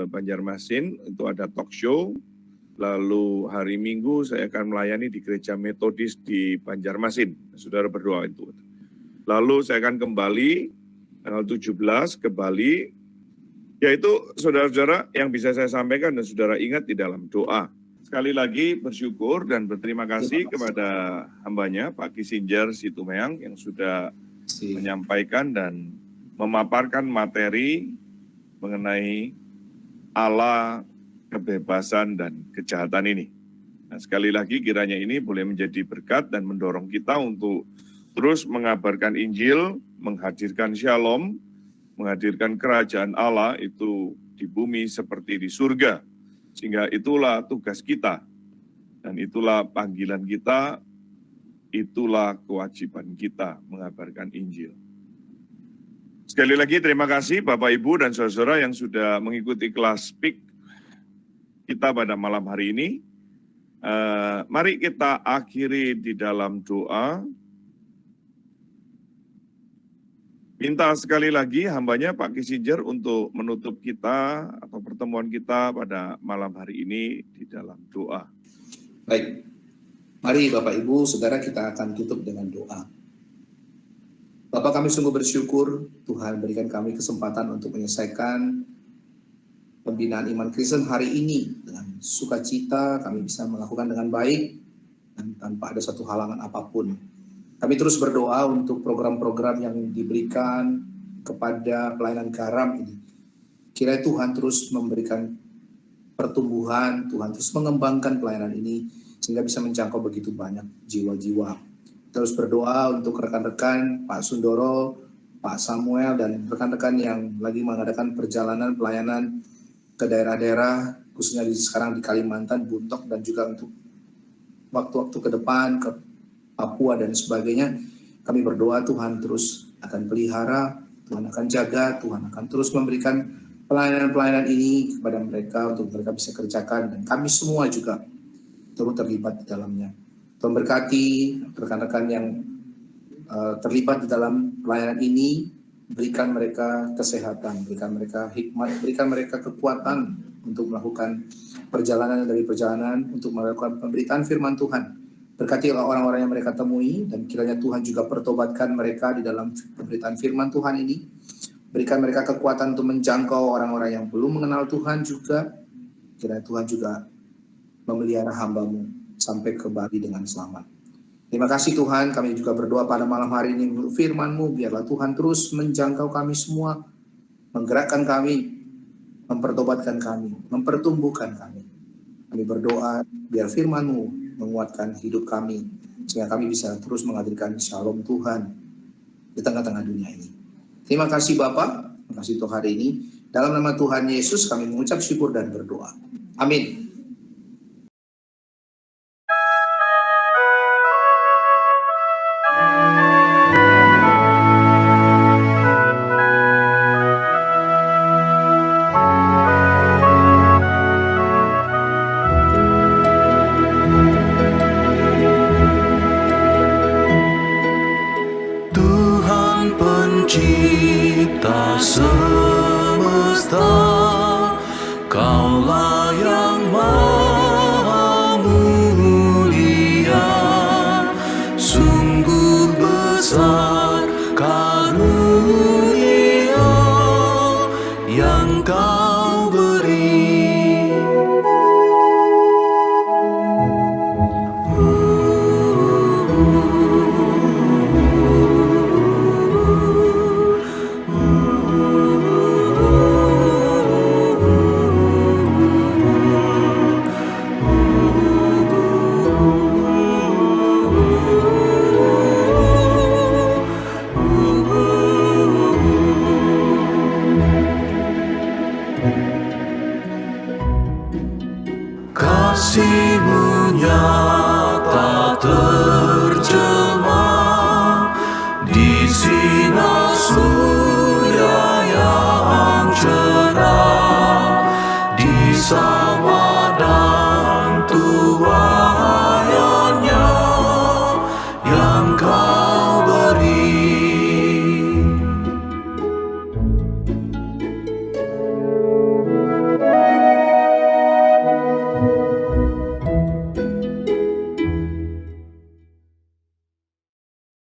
Speaker 2: Banjarmasin, itu ada talk show. Lalu hari Minggu saya akan melayani di Gereja Metodis di Banjarmasin. Saudara berdoa itu. Lalu saya akan kembali tanggal 17 ke Bali. Yaitu saudara-saudara yang bisa saya sampaikan dan saudara ingat di dalam doa. Sekali lagi bersyukur dan berterima kasih kepada hambanya Pak Kissinger Situmeang yang sudah menyampaikan dan memaparkan materi mengenai Allah, kebebasan, dan kejahatan ini. Nah, sekali lagi kiranya ini boleh menjadi berkat dan mendorong kita untuk terus mengabarkan Injil, menghadirkan shalom, menghadirkan kerajaan Allah itu di bumi seperti di surga. Sehingga itulah tugas kita, dan itulah panggilan kita, itulah kewajiban kita mengabarkan Injil. Sekali lagi terima kasih Bapak Ibu dan saudara yang sudah mengikuti kelas Speak kita pada malam hari ini. Mari kita akhiri di dalam doa. Minta sekali lagi hambanya Pak Kissinger untuk menutup kita atau pertemuan kita pada malam hari ini di dalam doa.
Speaker 4: Baik, mari Bapak Ibu, Saudara, kita akan tutup dengan doa. Bapak, kami sungguh bersyukur Tuhan berikan kami kesempatan untuk menyelesaikan pembinaan iman Kristen hari ini. Dengan sukacita kami bisa melakukan dengan baik dan tanpa ada satu halangan apapun. Kami terus berdoa untuk program-program yang diberikan kepada pelayanan garam ini. Kiranya Tuhan terus memberikan pertumbuhan, Tuhan terus mengembangkan pelayanan ini sehingga bisa menjangkau begitu banyak jiwa-jiwa. Terus berdoa untuk rekan-rekan Pak Sundoro, Pak Samuel, dan rekan-rekan yang lagi mengadakan perjalanan pelayanan ke daerah-daerah, khususnya sekarang di Kalimantan, Buntok, dan juga untuk waktu-waktu ke depan, ke Papua dan sebagainya. Kami berdoa Tuhan terus akan pelihara, Tuhan akan jaga, Tuhan akan terus memberikan pelayanan-pelayanan ini kepada mereka untuk mereka bisa kerjakan, dan kami semua juga turut terlibat di dalamnya. Tuhan berkati rekan-rekan yang terlibat di dalam pelayanan ini, berikan mereka kesehatan, berikan mereka hikmat, berikan mereka kekuatan untuk melakukan perjalanan dari perjalanan, untuk melakukan pemberitaan firman Tuhan. Berkati orang-orang yang mereka temui, dan kiranya Tuhan juga pertobatkan mereka di dalam pemberitaan firman Tuhan ini. Berikan mereka kekuatan untuk menjangkau orang-orang yang belum mengenal Tuhan juga. Kiranya Tuhan juga memelihara hamba-Mu sampai ke Bali dengan selamat. Terima kasih Tuhan, kami juga berdoa pada malam hari ini menurut firman-Mu, biarlah Tuhan terus menjangkau kami semua, menggerakkan kami, mempertobatkan kami, mempertumbuhkan kami. Kami berdoa biar firman-Mu menguatkan hidup kami, sehingga kami bisa terus menghadirkan shalom Tuhan di tengah-tengah dunia ini. Terima kasih Bapak, terima kasih untuk hari ini. Dalam nama Tuhan Yesus kami mengucap syukur dan berdoa. Amin.
Speaker 1: Pencipta semesta, Kaulah yang maha mulia, sungguh besar karunia yang Kau beri. Kasih-Mu nyata